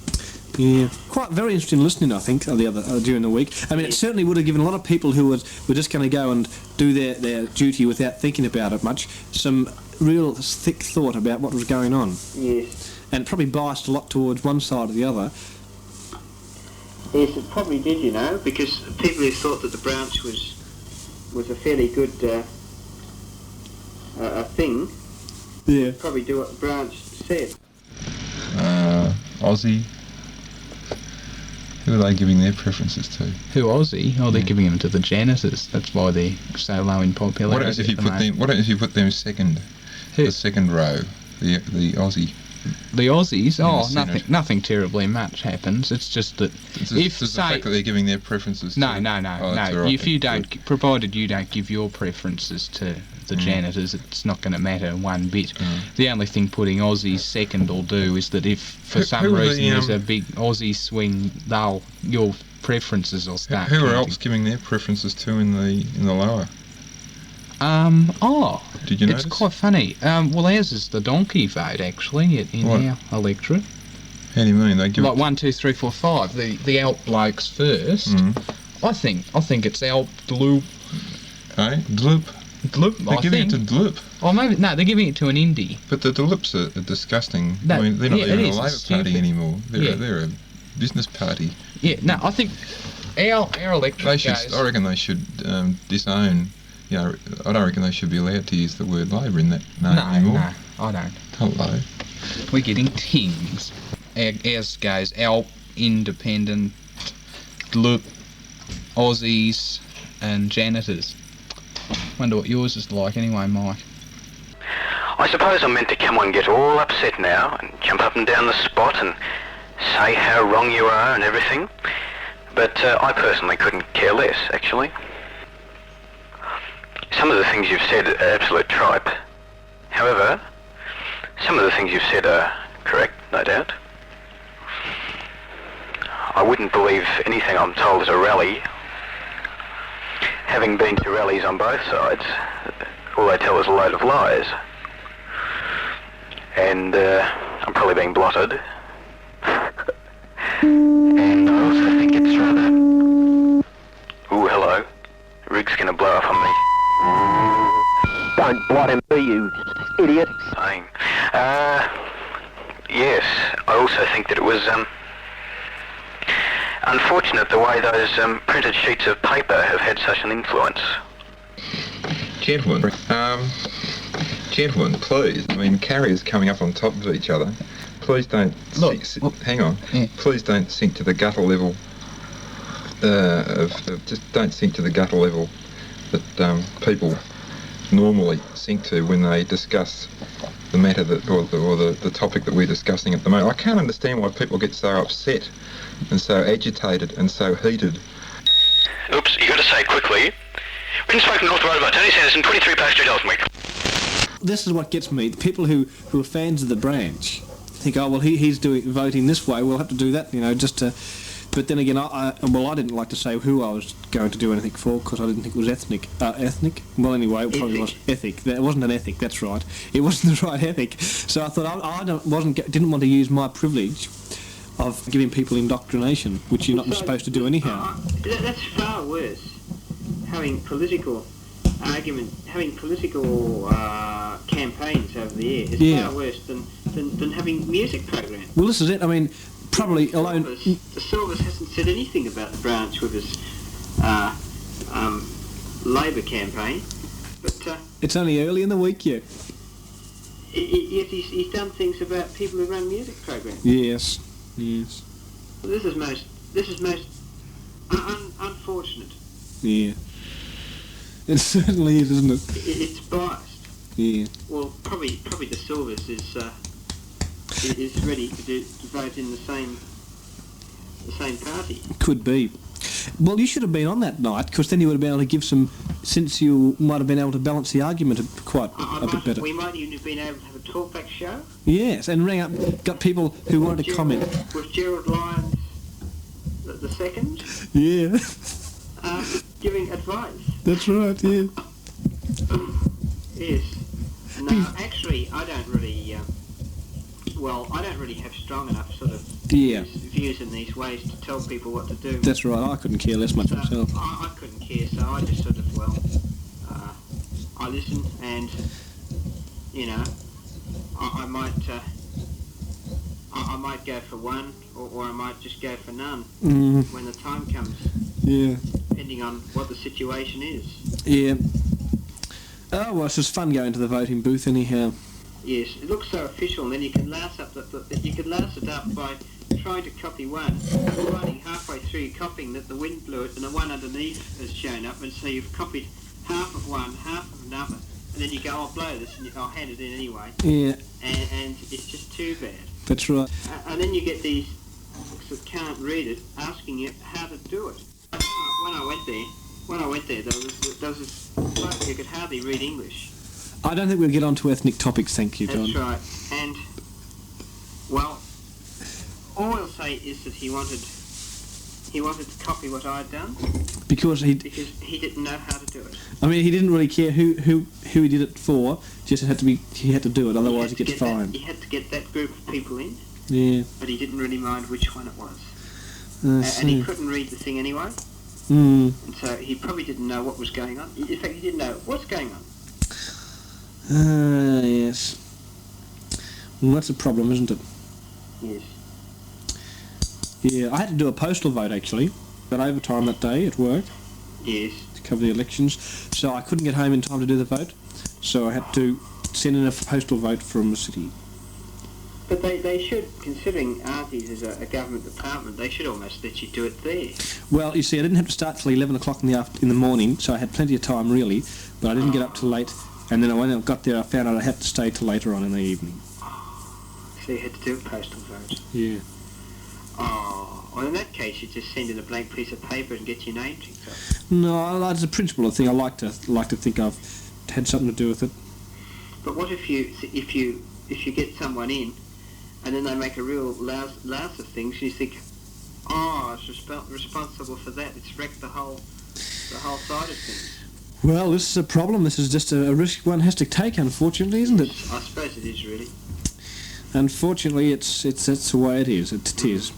Yeah, quite very interesting listening, I think, during the week. I mean, it certainly would have given a lot of people who were just going to go and do their duty without thinking about it much some real thick thought about what was going on. Yes. And probably biased a lot towards one side or the other. Yes, it probably did, you know, because people who thought that the branch was a fairly good thing, probably do what the branch said. Aussie. Who are they giving their preferences to? Who, Aussie? Oh, they're giving them to the Janitors. That's why they're so low in popularity. What happens if you put them second? Who? The second row, the Aussie. The Aussies? Oh, Senate. nothing terribly much happens. It's just that if the fact that they're giving their preferences to... No. Right, if you don't, provided you don't give your preferences to the Janitors, it's not going to matter one bit. The only thing putting Aussies second will do is that if for some reason there's a big Aussie swing, your preferences will start. Who are else giving their preferences to in the lower? Did you notice? It's quite funny. Well, ours is the donkey vote, actually, in our electorate. How do you mean? They give like 1, 2, 3, 4, 5. The Alp blokes first. I think it's Alp Dloop. Hey, Dloop. They're giving it to Dloop. Oh, maybe no, they're giving it to an indie. But the Dloops are disgusting. I mean, they're not even a Labor Party anymore. They're a business party. Yeah, no, I think our electorate I reckon they should disown. You know, I don't reckon they should be allowed to use the word Labor in that name anymore. No, I don't. Hello. We're getting tings. Ours goes Alp, Independent, Dloop, Aussies, and Janitors. Wonder what yours is like anyway, Mike. I suppose I'm meant to come on and get all upset now and jump up and down the spot and say how wrong you are and everything. But I personally couldn't care less, actually. some of the things you've said are absolute tripe. However, some of the things you've said are correct, no doubt. I wouldn't believe anything I'm told at a rally. Having been to rallies on both sides, all they tell is a load of lies. And I'm probably being blotted. And I also think it's rather... Ooh, hello. Rig's gonna blow up on me. Don't blot him, be you idiot. Saying. Yes, I also think that it was, unfortunate the way those printed sheets of paper have had such an influence. Gentlemen, please, I mean, carriers coming up on top of each other, please don't hang on. Yeah. Please don't sink to the gutter level just don't sink to the gutter level that people normally sink to when they discuss the matter that or the topic that we're discussing at the moment. I can't understand why people get so upset and so agitated and so heated. Oops, you got to say it quickly. Windspoke North Road by Tony Sanderson, 23 Park Street, Elswick. This is what gets me. The people who are fans of the branch think, oh, well, he's voting this way, we'll have to do that, just to... But then again, I didn't like to say who I was going to do anything for because I didn't think it was ethnic. Well, anyway, it probably was ethic. It wasn't an ethic. That's right. It wasn't the right ethic. So I thought I didn't want to use my privilege of giving people indoctrination, which you're not supposed to do anyhow. That's far worse. Having political campaigns over the air is far worse than having music programs. Well, this is it. I mean. Probably alone. The Silvers hasn't said anything about the branch with his Labor campaign, but it's only early in the week yet. Yet he's done things about people who run music programs. Yes. Well, this is most unfortunate. Yeah. It certainly is, isn't it? It's biased. Yeah. Well, probably the Silvers is ready to vote in the same party. Could be. Well, you should have been on that night, because then you would have been able to give some... Since you might have been able to balance the argument quite a bit better. We might even have been able to have a talkback show. Yes, and got people who wanted to comment. With Gerald Lyons the second. Yeah. Giving advice. That's right, yeah. Yes. No, actually, I don't really have strong enough sort of views in these ways to tell people what to do. That's right, I couldn't care less much myself. I couldn't care, so I just sort of, I listen and, I might go for one or I might just go for none when the time comes. Yeah. Depending on what the situation is. Yeah. Oh, well, it's just fun going to the voting booth anyhow. Yes, it looks so official, and then you can louse it up by trying to copy one, finding halfway through copying that the wind blew it, and the one underneath has shown up, and so you've copied half of one, half of another, and then you go, I'll blow this, and I'll hand it in anyway. Yeah. And it's just too bad. That's right. And then you get these folks that can't read it asking you how to do it. When I went there, there was this bloke who could hardly read English. I don't think we'll get on to ethnic topics, thank you, John. That's right. And, well, all I'll say is that he wanted to copy what I'd done. Because he didn't know how to do it. I mean, he didn't really care who he did it for, just he had to do it, otherwise he gets fined. He had to get that group of people in. Yeah. But he didn't really mind which one it was. And he couldn't read the thing anyway. And so he probably didn't know what was going on. In fact, he didn't know what's going on. Yes. Well, that's a problem, isn't it? Yes. Yeah, I had to do a postal vote, actually. Got overtime that day at work. Yes. To cover the elections. So I couldn't get home in time to do the vote. So I had to send in a postal vote from the city. But they should, considering Arties is a government department, they should almost let you do it there. Well, you see, I didn't have to start till 11 o'clock in the morning, so I had plenty of time, really. But I didn't get up till late. And then when I got there, I found out I had to stay till later on in the evening. So you had to do a postal vote? Yeah. Oh, Well, in that case, you just send in a blank piece of paper and get your name ticked off. No, as a principle thing, I like to think I've had something to do with it. But what if you get someone in, and then they make a real louse of things, and you think, oh, it's responsible for that. It's wrecked the whole side of things. Well, this is a problem. This is just a risk one has to take, unfortunately, isn't it? I suppose it is, really. Unfortunately, it's that's the way it is. It is.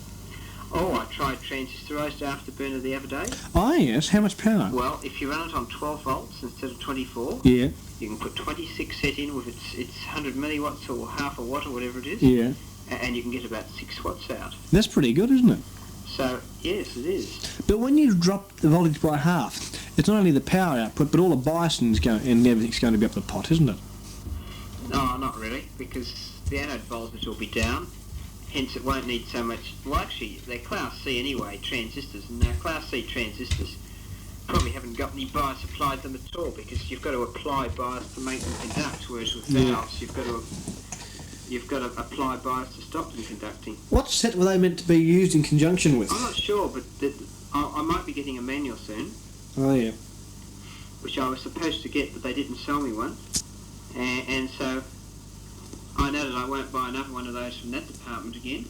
Oh, I tried transistorised afterburner the other day. Oh, yes. How much power? Well, if you run it on 12 volts instead of 24, yeah, you can put 26 set in with its 100 milliwatts or half a watt or whatever it is. Yeah. And you can get about 6 watts out. That's pretty good, isn't it? So, yes, it is. But when you drop the voltage by half, it's not only the power output, but all the biasing's and everything's going to be up the pot, isn't it? No, not really, because the anode voltage will be down. Hence, it won't need so much. Well, actually, they're Class C anyway, transistors, and now Class C transistors probably haven't got any bias applied them at all, because you've got to apply bias to make them conduct, whereas with valves, you've got to apply bias to stop them conducting. What set were they meant to be used in conjunction with? I'm not sure, but I might be getting a manual soon. Oh, yeah. Which I was supposed to get, but they didn't sell me one, and so I know that I won't buy another one of those from that department again,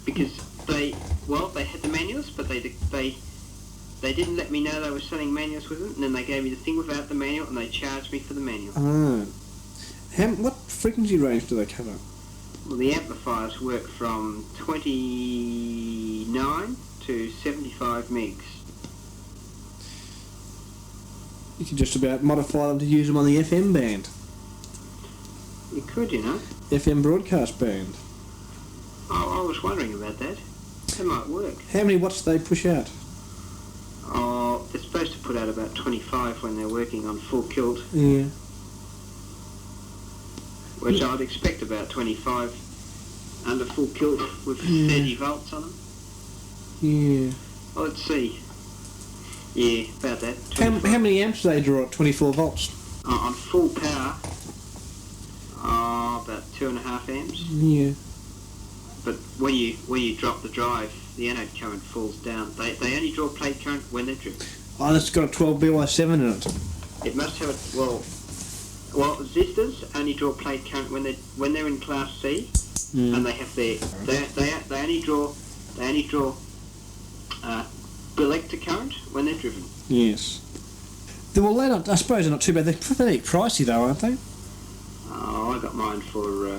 because they had the manuals, but they didn't let me know they were selling manuals with them, and then they gave me the thing without the manual, and they charged me for the manual. Ah. What frequency range do they cover? Well, the amplifiers work from 29 to 75 megs. You could just about modify them to use them on the FM band. You could, you know. FM broadcast band. Oh, I was wondering about that. That might work. How many watts do they push out? Oh, they're supposed to put out about 25 when they're working on full kilt. Yeah. Which I'd expect about 25 under full kilt with 30 volts on them. Yeah. Well, let's see. Yeah, about that. How many amps do they draw at 24 volts? On full power, about 2.5 amps. Yeah. But when you drop the drive, the anode current falls down. They only draw plate current when they're driven. Oh, that's got a 12 BY7 in it. It must have a well, resistors only draw plate current when they're in Class C, and they have they only draw collector current when they're driven. Yes. Well, I suppose they're not too bad. They're pretty pricey though, aren't they? Oh, I got mine for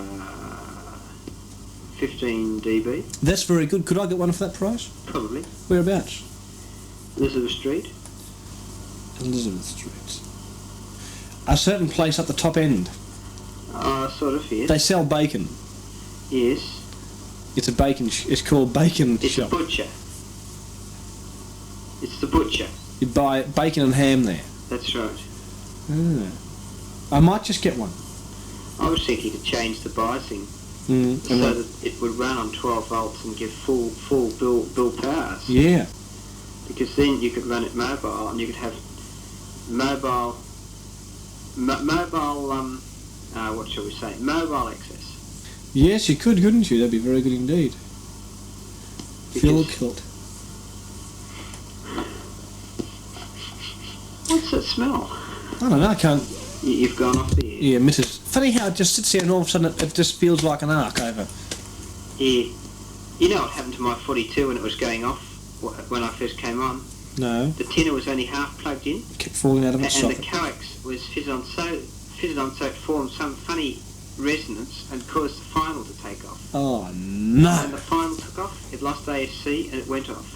15 dB. That's very good. Could I get one for that price? Probably. Whereabouts? Elizabeth Street. Elizabeth Street. A certain place at the top end. Sort of, yes. They sell bacon. Yes. It's a bacon. It's called Bacon It's Shop. a butcher. It's the butcher. You buy bacon and ham there. That's right. Ah. I might just get one. I was thinking to change the biasing so that it would run on 12 volts and give full bill powers. Yeah. Because then you could run it mobile, and you could have mobile what shall we say? Mobile access. Yes, you could, couldn't you? That'd be very good indeed. Full kilt. What's that smell? I don't know, I can't... You've gone off the air. Yeah, Mrs. Funny how it just sits there and all of a sudden it just feels like an arc over. Yeah. You know what happened to my 42 when it was going off, when I first came on? No. The tinner was only half plugged in. It kept falling out of its socket. And the coax was fitted on so it formed some funny resonance and caused the final to take off. Oh, no. And the final took off, it lost ASC and it went off.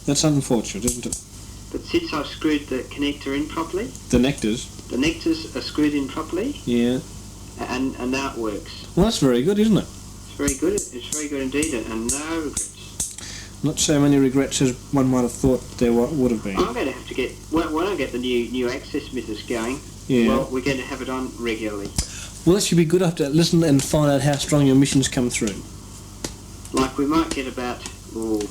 That's unfortunate, isn't it? But since I've screwed the connector in properly... The nectars? The nectars are screwed in properly. Yeah. And now it works. Well, that's very good, isn't it? It's very good. It's very good indeed, and no regrets. Not so many regrets as one might have thought there would have been. I'm going to have to get... When I get the new access meters going, well, we're going to have it on regularly. Well, that should be good after listen and find out how strong your missions come through. Like, we might get about 4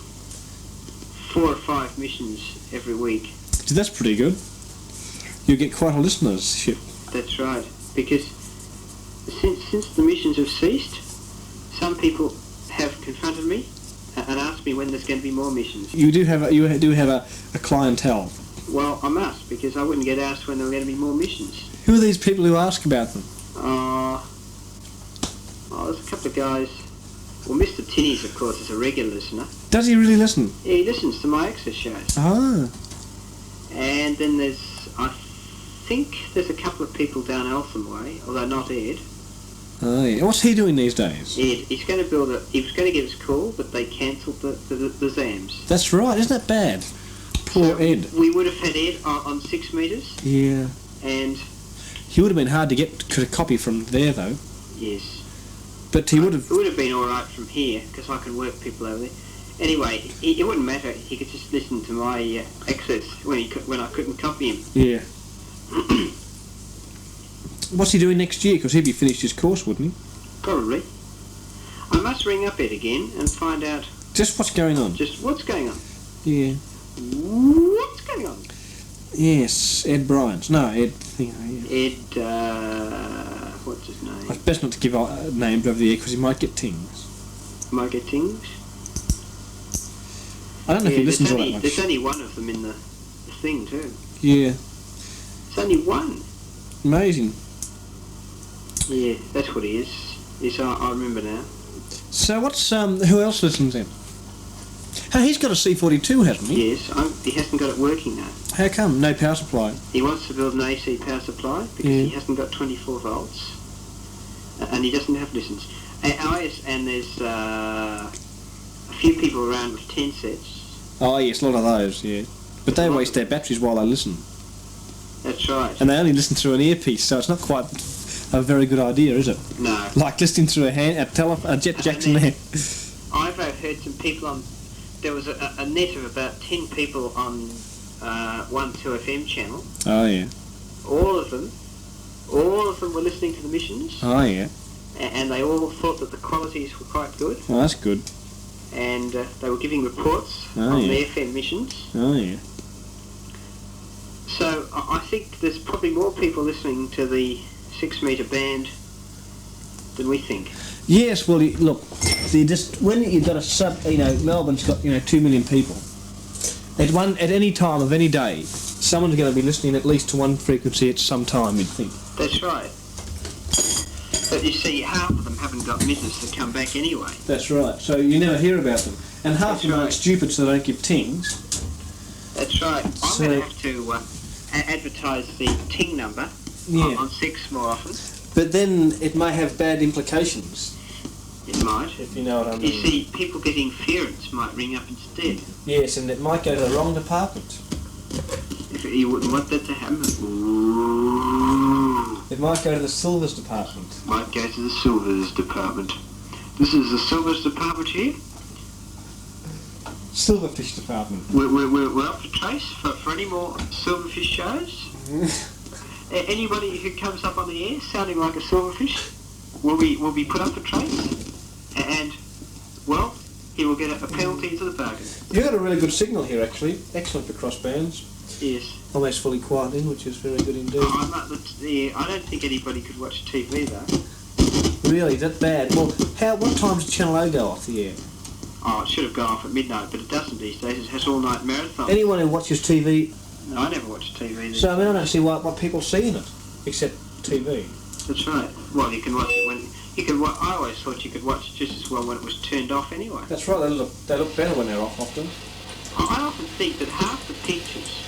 or 5 missions every week. So that's pretty good. You get quite a listenership. That's right, because since the missions have ceased, some people have confronted me and ask me when there's going to be more missions. You do have a clientele. Well, I must, because I wouldn't get asked when there were going to be more missions. Who are these people who ask about them? There's a couple of guys. Well, Mr. Tinnies, of course, is a regular listener. Does he really listen? Yeah, he listens to my access shows. Ah. And then I think there's a couple of people down Eltham Way, although not Ed. Oh, yeah. What's he doing these days? Ed, he was going to give us a call, but they cancelled the Zams. That's right, isn't that bad? Poor Ed. We would have had Ed on 6 metres. Yeah. And he would have been hard to get a copy from there, though. Yes. But he would have... It would have been all right from here, because I can work people over there. Anyway, it wouldn't matter. He could just listen to my access when I couldn't copy him. Yeah. What's he doing next year? Because he'd be finished his course, wouldn't he? Probably. I must ring up Ed again and find out... Just what's going on? Just what's going on. Yeah. What's going on? Yes, Ed Bryant. No, Ed... what's his name? It's best not to give out names over the air because he might get tings. Might get tings? I don't know if he listens all that much. There's only one of them in the thing too. Yeah. It's only one. Amazing. Yeah, that's what he is. Yes, I remember now. So what's who else listens in? Hey, he's got a C42, hasn't he? Yes, he hasn't got it working now. How come? No power supply? He wants to build an AC power supply because he hasn't got 24 volts. And he doesn't have listens. And there's a few people around with 10 sets. Oh yes, a lot of those, yeah. But they waste their batteries while they listen. That's right. And they only listen through an earpiece, so it's not quite a very good idea, is it? No. Like listening through a Jet Jackson there. I've heard some people on... There was a net of about 10 people on 1-2FM channel. Oh yeah. All of them were listening to the missions. Oh yeah. And they all thought that the qualities were quite good. Oh, that's good. And they were giving reports on the FM missions. Oh yeah. So I think there's probably more people listening to the 6 metre band than we think. Yes, well, look, when you've got Melbourne's got 2 million people. At any time of any day, someone's going to be listening at least to one frequency at some time, you'd think. That's right. But you see, half of them haven't got mittens that come back anyway. That's right. So you never hear about them, and half of them are stupid, so they don't give tings. That's right. I'm going to have to advertise the ting number on 6 more often. But then it may have bad implications. It might. If you know what I mean. You see, people getting interference might ring up instead. Yes, and it might go to the wrong department. If you wouldn't want that to happen. It might go to the Silvers department. Might go to the Silvers department. This is the Silvers department here. Silverfish department. We're up for trace for any more Silverfish shows. Anybody who comes up on the air sounding like a silverfish will be put up for trace, and well, he will get a penalty to the bargain. You've got a really good signal here, actually. Excellent for cross bands. Yes. Almost fully quiet in, which is very good indeed. I don't think anybody could watch TV though. Really, that bad? Well, what time does Channel O go off the air? Oh, it should have gone off at midnight, but it doesn't these days. It has all-night marathon. Anyone who watches TV... No, I never watch TV. So, I mean, I don't see what people see in it, except TV. That's right. Well, you can watch it when... I always thought you could watch it just as well when it was turned off anyway. That's right, they look better when they're off often. I often think that half the pictures...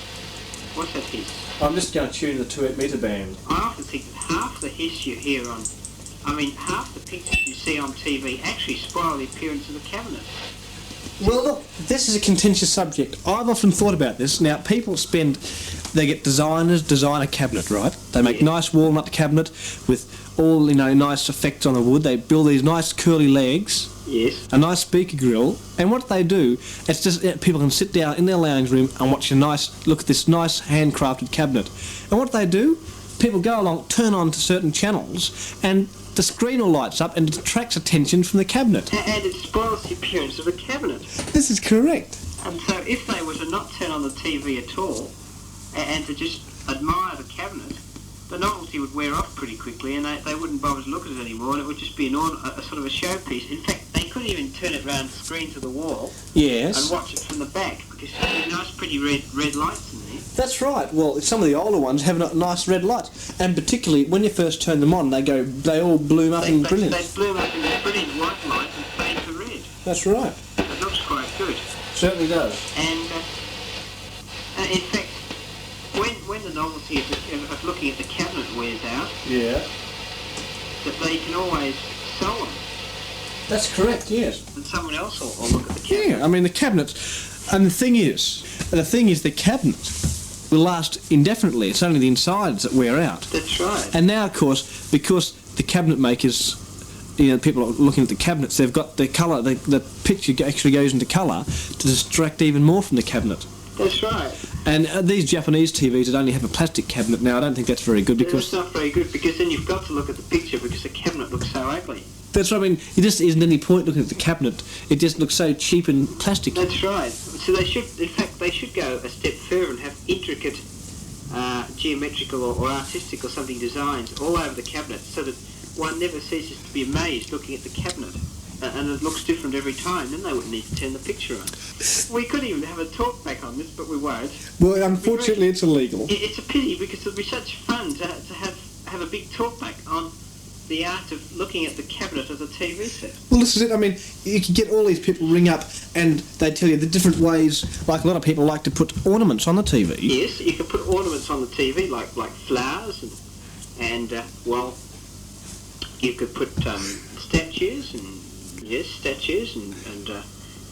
What's that hiss? I'm just going to tune the 2 metre band. I often think that half the hiss you hear on... half the pictures you see on TV actually spoil the appearance of the cabinet. Well, look, this is a contentious subject. I've often thought about this. Now, people they get designers design a cabinet, right? They make nice walnut cabinet with all, nice effects on the wood. They build these nice curly legs. Yes. A nice speaker grill. And what they do, it's just people can sit down in their lounge room and look at this nice handcrafted cabinet. And what they do, people go along, turn on to certain channels, and the screen all lights up and it attracts attention from the cabinet. And it spoils the appearance of the cabinet. This is correct. And so if they were to not turn on the TV at all and to just admire the cabinet, the novelty would wear off pretty quickly and they wouldn't bother to look at it anymore, and it would just be a sort of a showpiece. In fact, they couldn't even turn it round the screen to the wall Yes. and watch it from the back because there's nice, pretty red lights in there. That's right. Well, some of the older ones have nice red lights, and particularly when you first turn them on, they all bloom up in brilliance. They bloom up in brilliant white light and fade to red. That's right. It looks quite good. Certainly does. And in fact, when the novelty of looking at the cabinet wears out, Yeah. that they can always sell them. That's correct. Yes. And someone else will look at the cabinet. Yeah. I mean the cabinet, and the thing is the cabinet will last indefinitely. It's only the insides that wear out. That's right. And now, of course, because the cabinet makers, people are looking at the cabinets, they've got the colour, the picture actually goes into colour to distract even more from the cabinet. That's right. And these Japanese TVs that only have a plastic cabinet now, I don't think that's very good because... It's not very good because then you've got to look at the picture because the cabinet looks so ugly. That's what I mean. It just isn't any point looking at the cabinet. It just looks so cheap and plastic. That's right. So they should go a step further and have intricate geometrical or artistic or something designs all over the cabinet so that one never ceases to be amazed looking at the cabinet. And it looks different every time, then they wouldn't need to turn the picture on. We could even have a talk back on this, but we won't. Well, unfortunately, it's illegal. It's a pity because it'd be such fun to have a big talk back on the art of looking at the cabinet of the TV set. Well, this is it. I mean, you can get all these people ring up and they tell you the different ways, like a lot of people like to put ornaments on the TV. Yes, you can put ornaments on the TV, like flowers, and you could put statues and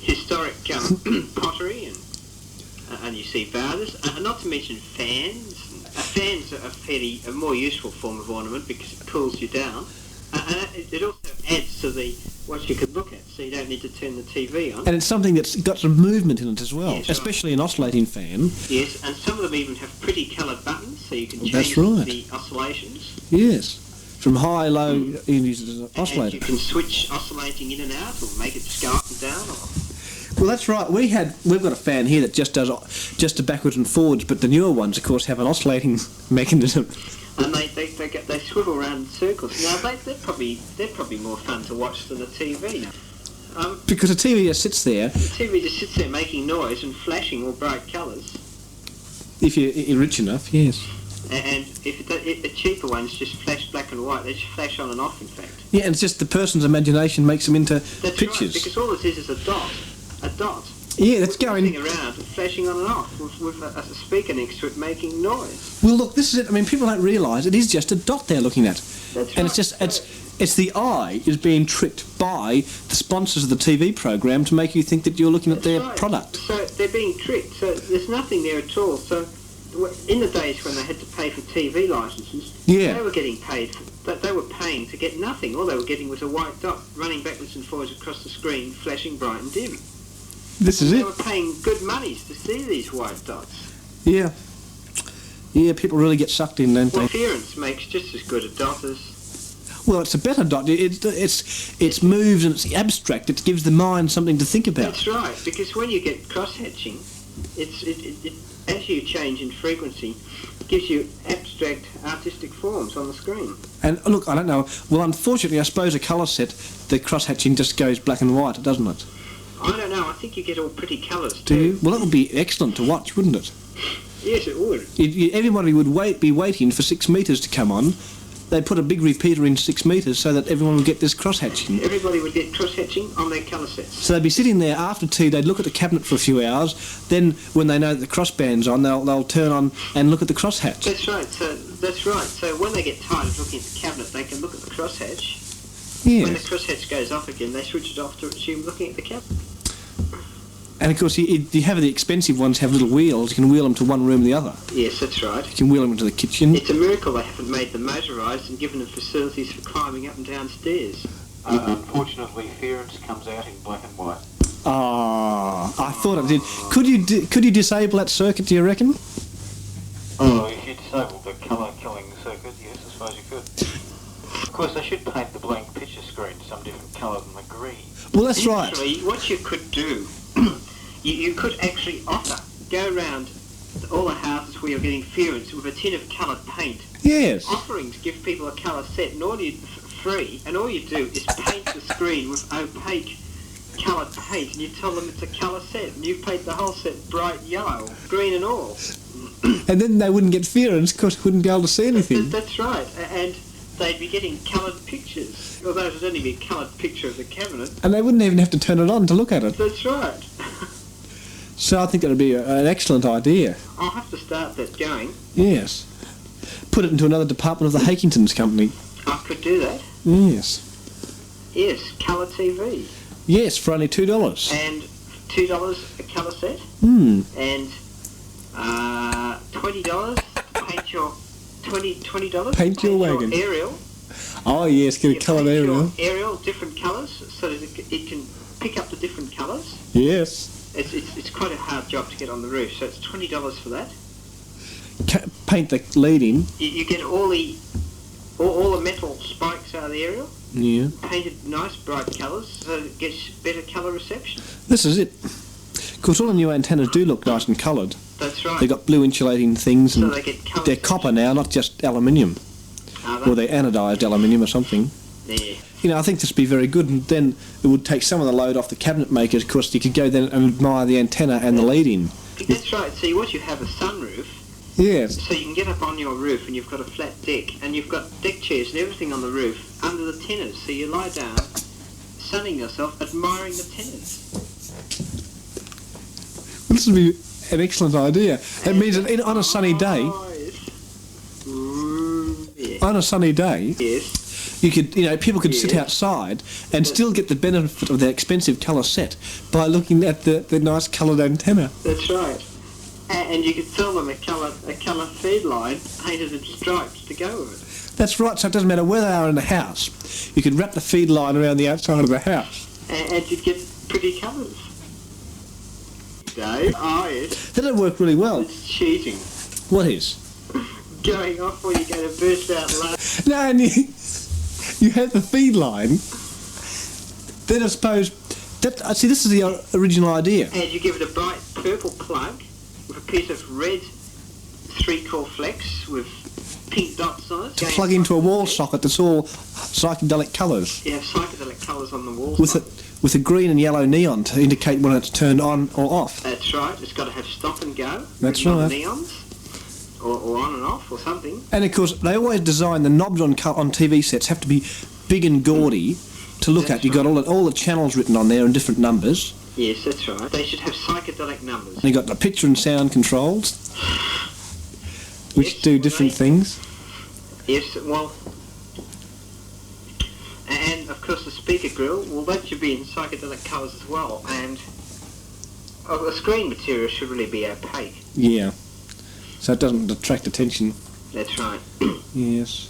historic pottery and you see vases, and not to mention fans. Fans are a more useful form of ornament because it cools you down, and it also adds to what you could look at, so you don't need to turn the TV on. And it's something that's got some movement in it as well, yes, especially an oscillating fan. Yes, and some of them even have pretty coloured buttons, so you can change that's right. the oscillations. Yes. From high, low, you can use it as an oscillator. And you can switch oscillating in and out, or make it just go up and down. Well, that's right. We've got a fan here that just does just a backwards and forwards, but the newer ones, of course, have an oscillating mechanism. And they swivel around in circles. Now they're probably more fun to watch than the TV. Because the TV just sits there. The TV just sits there making noise and flashing all bright colours. If you're rich enough, yes. And if the cheaper ones just flash black and white, they just flash on and off, in fact. Yeah, and it's just the person's imagination makes them into That's pictures. Right, because all this is a dot. A dot. Yeah, that's going around and flashing on and off with a speaker next to it making noise. Well, look, this is it. I mean, people don't realise it is just a dot they're looking at. That's and right. It's the eye is being tricked by the sponsors of the TV program to make you think that you're looking at their product. So they're being tricked. So there's nothing there at all. So in the days when they had to pay for TV licenses, yeah, they were getting paid. They were paying to get nothing. All they were getting was a white dot running backwards and forwards across the screen, flashing bright and dim. This is they it. They were paying good monies to see these white dots. Yeah. Yeah, people really get sucked in, don't they? Interference makes just as good a dot as... Well, it's a better dot. It's moves and it's abstract. It gives the mind something to think about. That's right, because when you get cross-hatching, as you change in frequency, it gives you abstract artistic forms on the screen. And look, I don't know. Well, unfortunately, I suppose a colour set, the cross-hatching just goes black and white, doesn't it? I don't know. I think you get all pretty colours too. Do you? Well, that would be excellent to watch, wouldn't it? Yes, it would. Everybody would be waiting for 6 metres to come on. They'd put a big repeater in 6 metres so that everyone would get this cross-hatching. Everybody would get cross-hatching on their colour sets. So they'd be sitting there after tea, they'd look at the cabinet for a few hours, then when they know that the crossband's on, they'll turn on and look at the crosshatch. That's right. So when they get tired of looking at the cabinet, they can look at the crosshatch. Yes. When the crosshatch goes off again, they switch it off to resume looking at the cabinet. And of course, you have the expensive ones have little wheels. You can wheel them to one room or the other. Yes, that's right. You can wheel them into the kitchen. It's a miracle they haven't made them motorised and given them facilities for climbing up and down stairs. Unfortunately, Ference comes out in black and white. Ah, I thought it did. Could you disable that circuit? Do you reckon? Oh, if you disable the colour killing circuit, yes, I suppose you could. Of course, they should paint the blank picture screen some different colour than the green. Well, that's right. Actually, what you could do. You could actually go around all the houses where you're getting Ference with a tin of coloured paint. Yes. Offering to give people a colour set, and all you do is paint the screen with opaque coloured paint and you tell them it's a colour set and you paint the whole set bright yellow, green and all. And then they wouldn't get fearance because they wouldn't be able to see anything. That's right. And they'd be getting coloured pictures, although it would only be a coloured picture of the cabinet. And they wouldn't even have to turn it on to look at it. That's right. So I think that would be an excellent idea. I'll have to start that going. Yes. Put it into another department of the Hakingtons company. I could do that. Yes. Yes, colour TV. Yes, for only $2. And $2 a colour set. And $20 to paint your $20 paint your wagon. Aerial. Oh yes, get a coloured aerial. Aerial, different colours, so that it can pick up the different colours. Yes. It's quite a hard job to get on the roof, so it's $20 for that. Paint the lead in. You get all the metal spikes out of the aerial. Yeah. Painted nice bright colours, so it gets better colour reception. This is it. Of course, all the new antennas do look nice and coloured. That's right. They've got blue insulating things, and so they get they're copper now, not just aluminium. Or they're anodised aluminium or something. Yeah. You know, I think this would be very good, and then it would take some of the load off the cabinet makers, because you could go then and admire the antenna and the lead-in. That's right. See, what you have a sunroof. Yes. So you can get up on your roof and you've got a flat deck, and you've got deck chairs and everything on the roof under the tennas. So you lie down, sunning yourself, admiring the tennas. This would be an excellent idea. It means that on a sunny day, on a sunny day, yes, you could, people could sit outside and still get the benefit of their expensive colour set by looking at the nice coloured antenna. That's right. And you could sell them a colour feed line painted in stripes to go with it. That's right. So it doesn't matter where they are in the house. You could wrap the feed line around the outside of the house. And you'd get pretty colours. Dave? Oh, yes. That'd work really well. It's cheating. What is? Going off when you're going to burst out laughing. No, and you have the feed line. Then I suppose... see, this is the original idea. And you give it a bright purple plug with a piece of red 3-core flex with pink dots on it. To plug into a wall socket that's all psychedelic colours. Yeah, psychedelic colours on the walls. With a green and yellow neon to indicate when it's turned on or off. That's right. It's got to have stop and go. That's right. Neons. Or on and off or something. And of course, they always design the knobs on TV sets have to be big and gaudy to look at. You've got all the channels written on there in different numbers. Yes, that's right. They should have psychedelic numbers. And you've got the picture and sound controls, which do different things. Yes, well... And, of course, the speaker grill, well, that should be in psychedelic colours as well. And the screen material should really be opaque. Yeah. So it doesn't attract attention. That's right. Yes.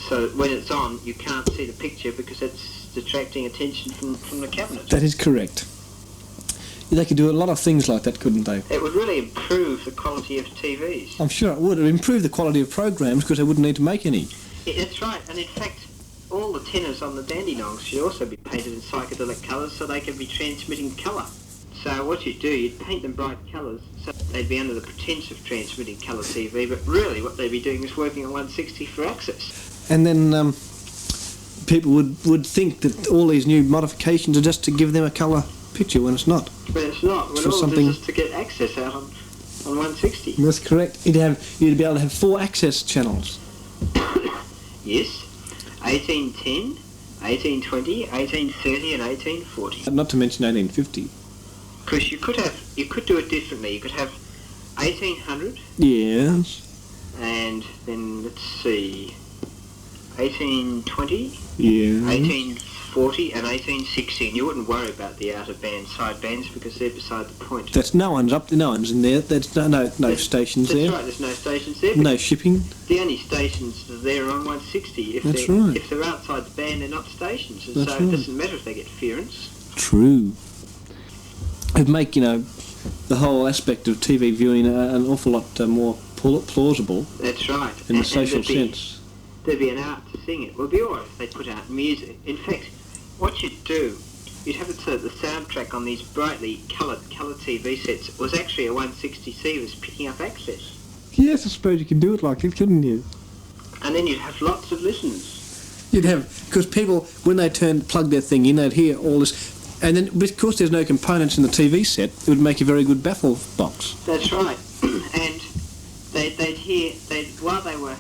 So when it's on, you can't see the picture because it's detracting attention from the cabinet. That is correct. They could do a lot of things like that, couldn't they? It would really improve the quality of TVs. I'm sure it would. It would improve the quality of programs because they wouldn't need to make any. Yeah, that's right. And in fact, all the tenors on the Dandenongs should also be painted in psychedelic colours so they can be transmitting colour. So what you'd do, you'd paint them bright colours so they'd be under the pretence of transmitting colour TV, but really what they'd be doing is working on 160 for access. And then people would think that all these new modifications are just to give them a colour picture when it's not. But it's not. When all it is to get access out on 160. That's correct. You'd be able to have 4 access channels. Yes. 1810, 1820, 1830 and 1840. Not to mention 1850. Because you could do it differently. You could have 1800. Yes. And then, let's see, 1820, yeah, 1840 and 1860. And you wouldn't worry about the outer band, side bands, because they're beside the point. That's no one's in there. There's no stations there. That's right, there's no stations there. No shipping. The only stations that are there are on 160. If they're outside the band, they're not stations. And so it doesn't matter if they get interference. True. It'd make, the whole aspect of TV viewing an awful lot more plausible. That's right. In the social sense. There'd be an art to sing it. It would be alright if they put out music. In fact, what you'd do, you'd have the soundtrack on these brightly coloured TV sets. It was actually a 160 receivers picking up access. Yes, I suppose you could do it like it, couldn't you? And then you'd have lots of listeners. You'd have, because people, when they plug their thing in, they'd hear all this And then, because there's no components in the TV set, it would make a very good baffle box. That's right. And while they were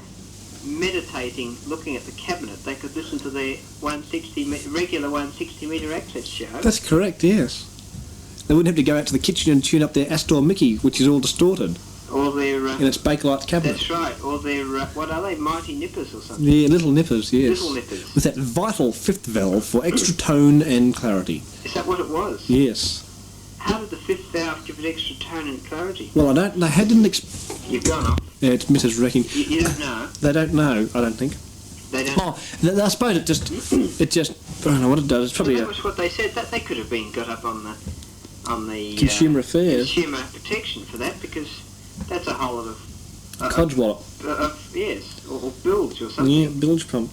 meditating, looking at the cabinet, they could listen to their regular 160 metre access show. That's correct, yes. They wouldn't have to go out to the kitchen and tune up their Astor Mickey, which is all distorted. Or their... in its Bakelite cabinet. That's right. Or their, what are they, Mighty Nippers or something? Yeah, little nippers, yes. Little nippers. With that vital fifth valve for extra tone and clarity. Is that what it was? Yes. How did the fifth valve give it extra tone and clarity? Well, I don't know. You've gone off. Yeah, it's Mrs. Wrecking. You don't know? They don't know, I don't think. They don't... I suppose it just... I don't know what it does. It's probably that was what they said. That they could have been got up on the Consumer Affairs. Consumer protection for that, because that's a whole lot of... Codswallop. Yes, or bilge or something. Yeah, bilge pump.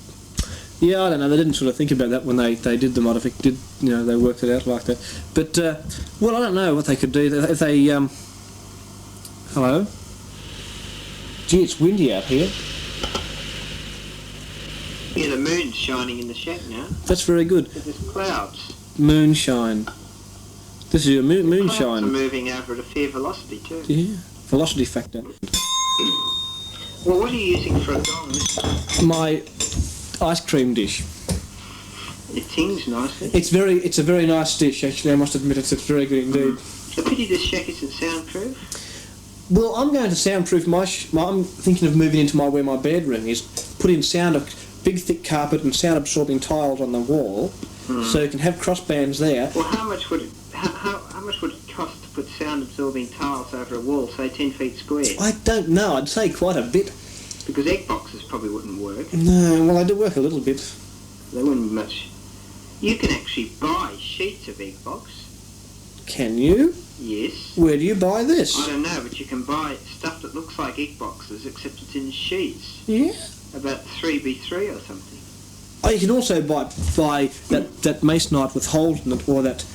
Yeah, I don't know. They didn't sort of think about that when they did the modification. They worked it out like that. But well, I don't know what they could do if they. Hello. Gee, it's windy out here. Yeah, the moon's shining in the shack now. That's very good. There's clouds. Moonshine. This is your moonshine. Clouds are moving over at a fair velocity too. Yeah, velocity factor. Well, what are you using for a gong? My ice cream dish. It tings nicely. It's a very nice dish, actually. I must admit, it's very good indeed. It's a pity this shack isn't soundproof. Well, I'm going to soundproof I'm thinking of moving into where my bedroom is, put in big thick carpet and sound absorbing tiles on the wall, so you can have crossbands there. Well, how much would it cost to put sound absorbing tiles over a wall, say 10 feet square? I don't know. I'd say quite a bit. Because egg boxes probably wouldn't work. No, well, they do work a little bit. They wouldn't be much. You can actually buy sheets of egg box. Can you? Yes. Where do you buy this? I don't know, but you can buy stuff that looks like egg boxes, except it's in sheets. Yeah. About 3x3 or something. Oh, you can also buy that masonite with holes in it, or that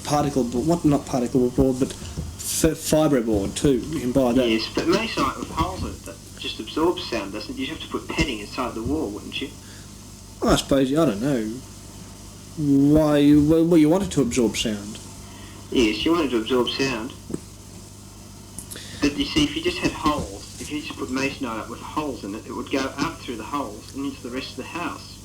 particle board. Not particle board, but fibre board too. You can buy that. Yes, but masonite with holes in it that just absorbs sound, doesn't it? You'd have to put padding inside the wall, wouldn't you? I suppose. I don't know. Why? Well, you wanted to absorb sound. Yes, you wanted to absorb sound. But you see, if you just had holes, if you just put masonite up with holes in it, it would go up through the holes and into the rest of the house.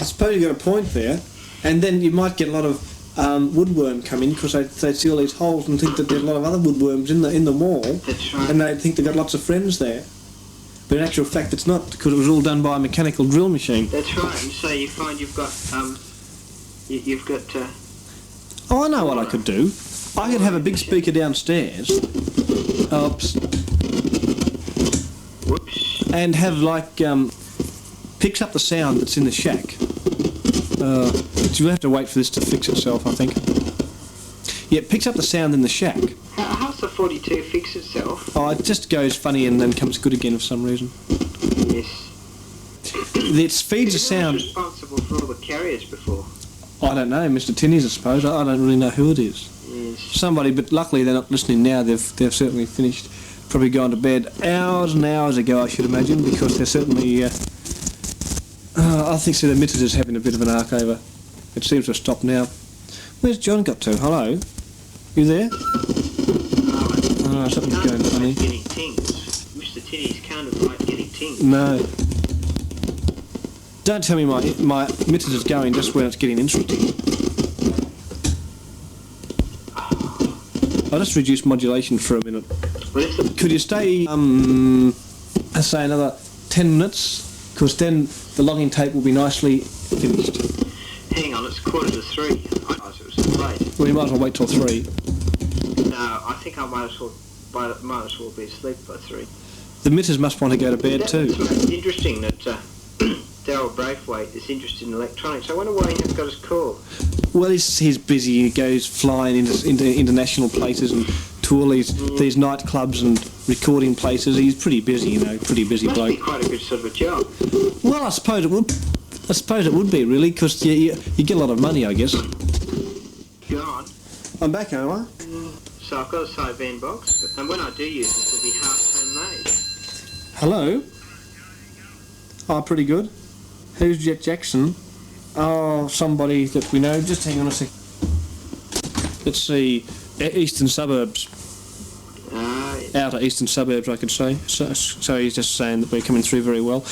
I suppose you've got a point there. And then you might get a lot of woodworm come in, because they'd see all these holes and think that there's a lot of other woodworms in the wall. That's right. And they'd think they've got lots of friends there. But in actual fact, it's not, because it was all done by a mechanical drill machine. That's right. And so you find you've got Oh, I know what I could do. I could have a big speaker downstairs. Oops. Whoops. And have picks up the sound that's in the shack. But you'll have to wait for this to fix itself, I think. Yeah, it picks up the sound in the shack. How's the 42 fix itself? Oh, it just goes funny and then comes good again for some reason. Yes. It feeds the sound. Who was responsible for all the carriers before? I don't know, Mr. Tinnies, I suppose. I don't really know who it is. Yes. Somebody, but luckily they're not listening now. They've certainly finished. Probably gone to bed hours and hours ago, I should imagine, because they're certainly... I think the emitter is having a bit of an arc over. It seems to have stopped now. Where's John got to? Hello? You there? Oh, something's going funny. Getting tings. Mr. Tinnies can't avoid getting tings. No. Don't tell me my emitter is going just when it's getting interesting. I'll just reduce modulation for a minute. Could you stay, say another 10 minutes? Because then the logging tape will be nicely finished. Hang on, it's 2:45. I thought it was late. Well, you might as well wait till 3. No, I think I might as well be asleep by 3. The emitters must want to go to bed too. It's interesting that Daryl Braithwaite is interested in electronics. I wonder why he hasn't got his call. Well, he's busy. He goes flying into international places and to all these nightclubs and recording places. He's pretty busy, pretty busy bloke. Must be quite a good sort of a job. Well, I suppose it would. I suppose it would be, really, because you get a lot of money, I guess. Go on. I'm back, am I? So I've got a side van box, and when I do use it, it'll be half homemade. Hello? Oh, pretty good. Who's Jet Jackson? Oh, somebody that we know. Just hang on a sec. let's see, eastern suburbs. Outer eastern suburbs, I could say. So he's just saying that we're coming through very well.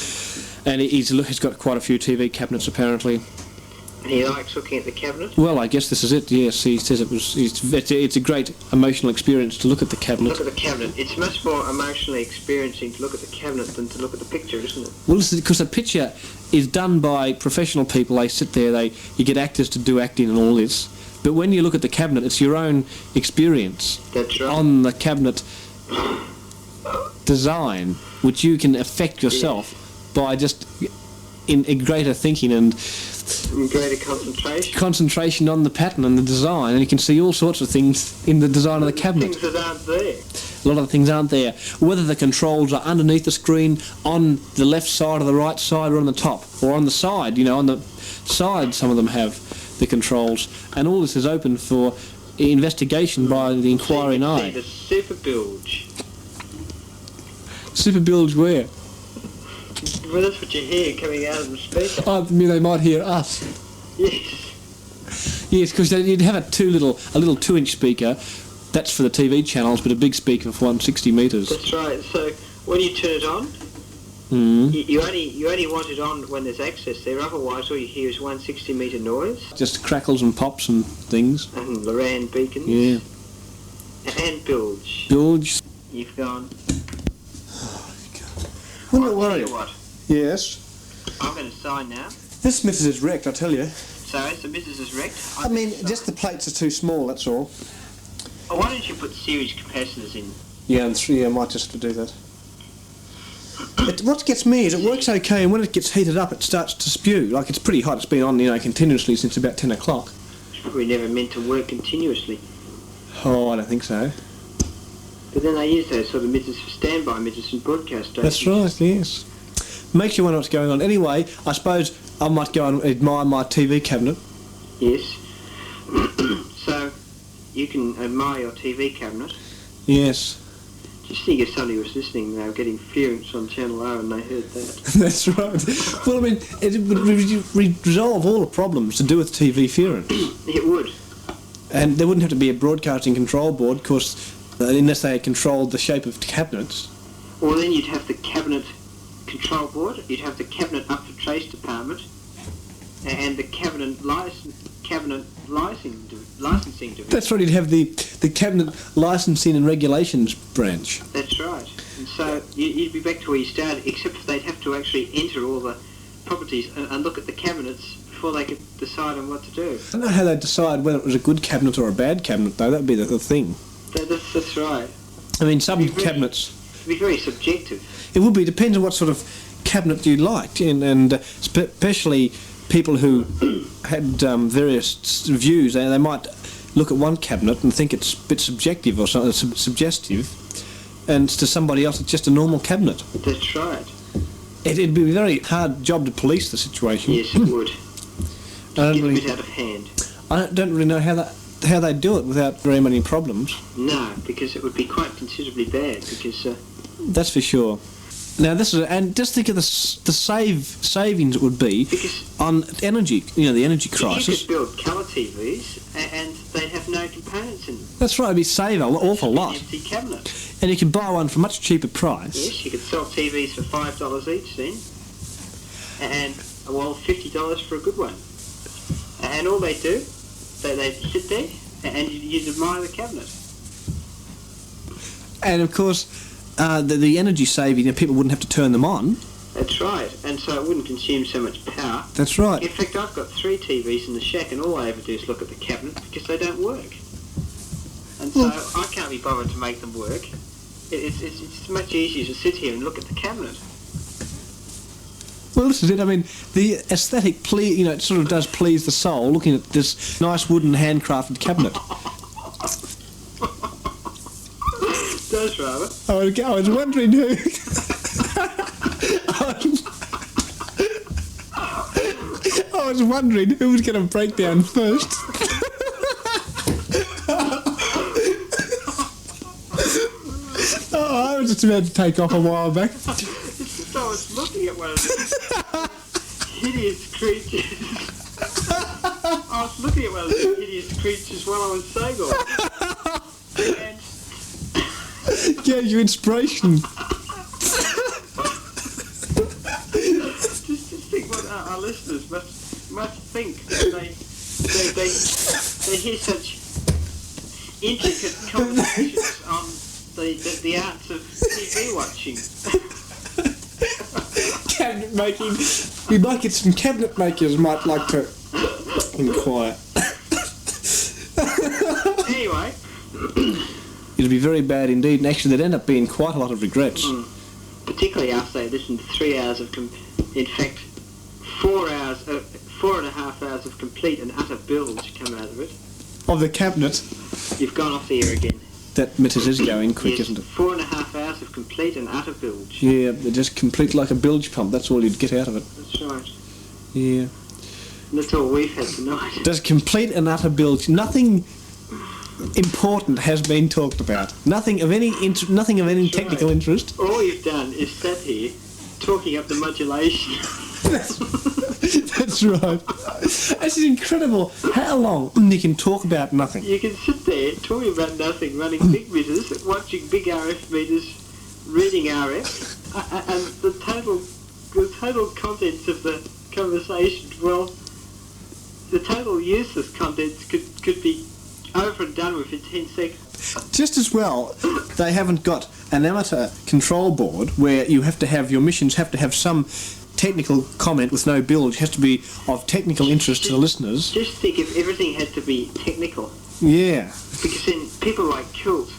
And he's got quite a few TV cabinets, apparently. And he likes looking at the cabinet? Well, I guess this is it, yes. He says it's a great emotional experience to look at the cabinet. Look at the cabinet. It's much more emotionally experiencing to look at the cabinet than to look at the picture, isn't it? Well, this is because the picture is done by professional people. They sit there, you get actors to do acting and all this. But when you look at the cabinet, it's your own experience. That's right. On the cabinet design, which you can affect yourself by just in greater thinking and greater concentration on the pattern and the design, and you can see all sorts of things in the design of the cabinet. Things that aren't there. A lot of the things aren't there. Whether the controls are underneath the screen, on the left side or the right side, or on the top, or on the side, on the side some of them have the controls, and all this is open for investigation by the inquiring eye. The super bilge. Super bilge where? Well, that's what you hear coming out of the speaker. I mean, they might hear us. Yes. Yes, because you'd have a little 2-inch speaker. That's for the TV channels, but a big speaker for 160 metres. That's right. So when you turn it on, you only want it on when there's access there. Otherwise, all you hear is 160 metre noise. Just crackles and pops and things. And Loran beacons. Yeah. And bilge. Bilge. You've gone. Well, don't worry. Tell you what. Yes. I'm going to sign now. This missus is wrecked, I tell you. So the missus is wrecked? I mean, just the plates are too small, that's all. Oh, why don't you put series capacitors in? Yeah, I might just do that. What gets me is it works okay, and when it gets heated up, it starts to spew. Like, it's pretty hot. It's been on, continuously since about 10 o'clock. It's probably never meant to work continuously. Oh, I don't think so. But then they use those sort of misses for standby misses and broadcast stations. That's right, yes. Makes you wonder what's going on. Anyway, I suppose I might go and admire my TV cabinet. Yes. So, you can admire your TV cabinet. Yes. Just think if somebody was listening, they were getting clearance on Channel O and they heard that. That's right. Well, I mean, it would resolve all the problems to do with TV interference. It would. And there wouldn't have to be a broadcasting control board, because unless they controlled the shape of cabinets. Well, then you'd have the cabinet control board, you'd have the cabinet up for trace department, and the cabinet licensing division. That's right, you'd have the cabinet licensing and regulations branch. That's right. And so you'd be back to where you started, except they'd have to actually enter all the properties and look at the cabinets before they could decide on what to do. I don't know how they'd decide whether it was a good cabinet or a bad cabinet, though. That'd be the thing. That's right. I mean, some cabinets... It'd be very subjective. It would be. It depends on what sort of cabinet you liked, and especially people who had various views. They might look at one cabinet and think it's a bit subjective or something, suggestive, and to somebody else it's just a normal cabinet. That's right. It'd be a very hard job to police the situation. Yes, it would. It's a bit out of hand. I don't really know how they do it without very many problems. No, because it would be quite considerably bad. Because that's for sure. Now and just think of the savings it would be on energy. The energy crisis. You could build colour TVs and they'd have no components in them. That's right. It'd be save an awful lot. An empty cabinet. And you could buy one for a much cheaper price. Yes, you could sell TVs for $5 each then, and $50 for a good one. And all they do, they sit there and you'd admire the cabinet. And of course, the energy saving, people wouldn't have to turn them on. That's right, and so it wouldn't consume so much power. That's right. In fact, I've got 3 TVs in the shack, and all I ever do is look at the cabinet because they don't work. And so I can't be bothered to make them work. It's much easier to sit here and look at the cabinet. Well, this is it. I mean, the aesthetic, it sort of does please the soul, looking at this nice wooden handcrafted cabinet. It does, rather. I was wondering who... I was wondering who was going to break down first. I was just about to take off a while back. It's just I was looking at one of these hideous creatures. I was was looking at one of the hideous creatures while I was saying all that. And Gave you inspiration. just think what our listeners must think when they hear such intricate conversations on the arts of TV watching. Cabinet making. We might get some cabinet makers might like to inquire. Anyway. It'd be very bad indeed, and actually there'd end up being quite a lot of regrets. Particularly after they listened to 3 hours of, in fact, 4.5 hours of complete and utter bilge come out of it. Of the cabinet. You've gone off the air again. That meter is going quick, yes, isn't it? 4.5 hours of complete and utter bilge. Yeah, they're just complete like a bilge pump. That's all you'd get out of it. That's right. Yeah. And that's all we've had tonight. Just complete and utter bilge. Nothing important has been talked about. Nothing of any technical interest. All you've done is sat here talking up the modulation. That's right. It's incredible how long you can talk about nothing. You can sit there talking about nothing, running big meters, watching big RF meters, reading RF, and the total contents of the conversation, well, the total useless contents could be over and done with in 10 seconds. Just as well, they haven't got an amateur control board where you have to have, your missions have to have some technical comment with no bilge. It has to be of technical interest to the listeners. Just think if everything had to be technical. Yeah. Because then people like Kilt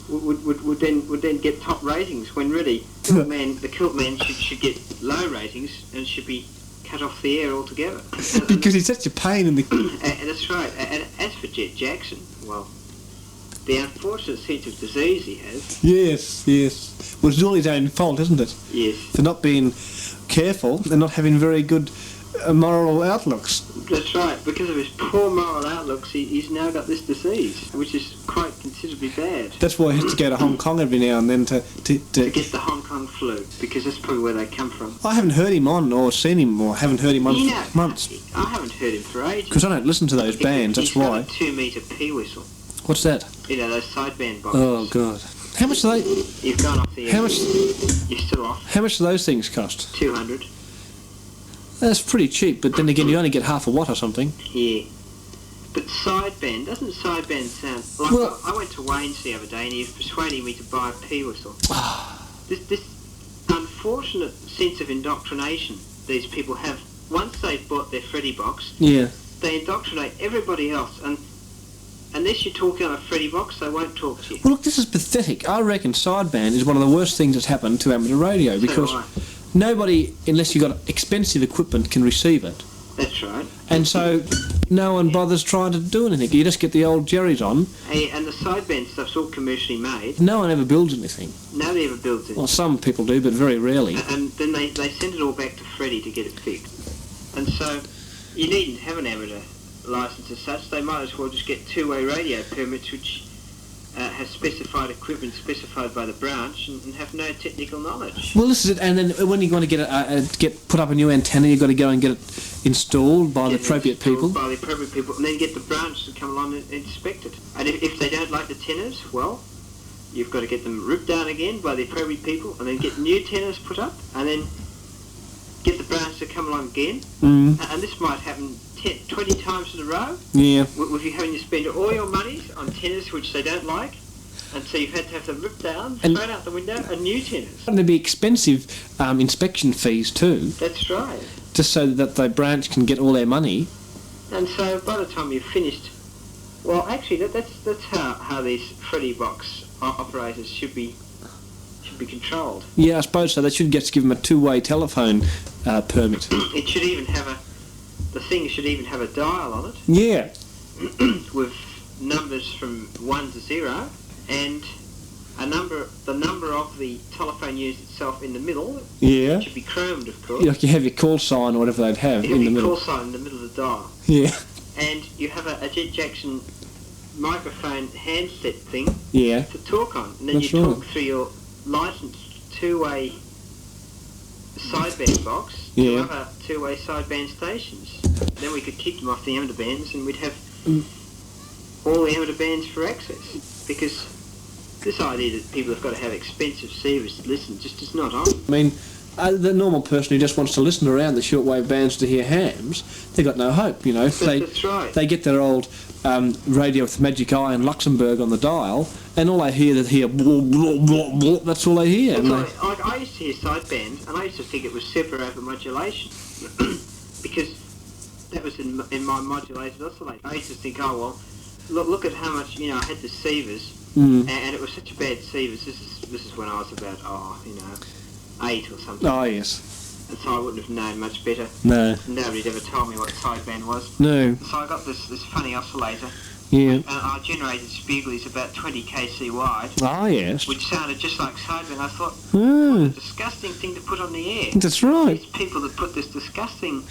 would then get top ratings when really the Kilt man should get low ratings and should be cut off the air altogether. Because he's such a pain in the... And that's right. And as for Jet Jackson, well, the unfortunate sense of disease he has... Yes. Well, it's all his own fault, isn't it? Yes. For not being careful and not having very good moral outlooks. That's right. Because of his poor moral outlooks, he's now got this disease, which is quite considerably bad. That's why he has to go to Hong Kong every now and then to get the Hong Kong flu, because that's probably where they come from. I haven't heard him on or seen him or haven't heard him on for months. I haven't heard him for ages. Because I don't listen to those bands, that's why. He's got a 2-metre P whistle. What's that? You know, those sideband boxes. Oh, God. How much do they... You've gone off the air. How much... You're still off. How much do those things cost? 200. That's pretty cheap, but then again, you only get half a watt or something. Yeah. But sideband, doesn't sideband sound... Like, well, I went to Wayne's the other day and he was persuading me to buy a P whistle. This unfortunate sense of indoctrination these people have, once they've bought their Freddy box, yeah, they indoctrinate everybody else, and unless you talk on a Freddy box, they won't talk to you. Well, look, this is pathetic. I reckon sideband is one of the worst things that's happened to amateur radio, because nobody, unless you've got expensive equipment, can receive it. That's right. And so no one bothers trying to do anything. You just get the old Jerry's on. Hey, and the sideband stuff's all commercially made. No one ever builds anything. Nobody ever builds it. Well, some people do, but very rarely. And then they send it all back to Freddie to get it fixed. And so you needn't have an amateur license as such. They might as well just get two-way radio permits, which has specified equipment specified by the branch, and have no technical knowledge. Well, this is it. And then when you want to get put up a new antenna, you've got to go and get it installed by the appropriate people. By the appropriate people, and then get the branch to come along and inspect it. And if they don't like the tenors, well, you've got to get them ripped down again by the appropriate people, and then get new tenors put up, and then get the branch to come along again. And this might happen 20 times in a row. Yeah. With you having to spend all your money on tenors which they don't like, and so you've had to have them ripped down, thrown out the window, and new tenors. And there'd be expensive inspection fees too. That's right. Just so that the branch can get all their money. And so by the time you've finished, well, actually that's how these Freddy box operators should be controlled. Yeah, I suppose so. They should give them a two-way telephone permit. It should even have the thing should even have a dial on it. Yeah. With numbers from 1 to 0, and the number of the telephone unit itself in the middle. Yeah. It should be chromed, of course. Like you have your call sign or whatever they'd have in the middle. Call sign in the middle of the dial. Yeah. And you have a Jet Jackson microphone handset thing. Yeah. To talk on, and then you talk through your licensed two-way sideband box to other two-way sideband stations. Then we could kick them off the amateur bands and we'd have all the amateur bands for access. Because this idea that people have got to have expensive receivers to listen just is not on. I mean, the normal person who just wants to listen around the shortwave bands to hear hams, they've got no hope, you know. That's right. They get their old radio with Magic Eye and Luxembourg on the dial, and all they hear blah, blah, blah, blah, that's all they hear. I used to hear sidebands, and I used to think it was separator modulation, because that was in my modulated oscillator. I used to think, oh well, look at how much, you know, I had the sievers, and it was such a bad sievers. This is when I was about 8 or something. Oh yes. And so I wouldn't have known much better. No. Nobody'd ever told me what sideband was. No. So I got this funny oscillator. Yeah. And I generated spieglies about 20 kc wide. Ah, yes. Which sounded just like sideband. I thought, what a disgusting thing to put on the air. That's right. These people that put this disgusting,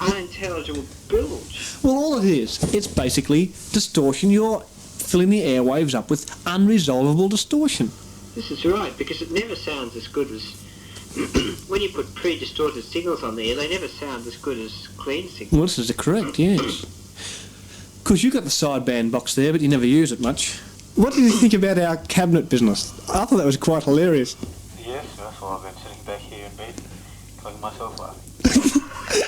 unintelligible bilge. Well, all it is, it's basically distortion. You're filling the airwaves up with unresolvable distortion. This is right, because it never sounds as good as... when you put pre-distorted signals on the air, they never sound as good as clean signals. Well, this is correct, yes. Because you've got the sideband box there, but you never use it much. What do you think about our cabinet business? I thought that was quite hilarious. Yes, that's why I've been sitting back here in bed, calling myself laughing.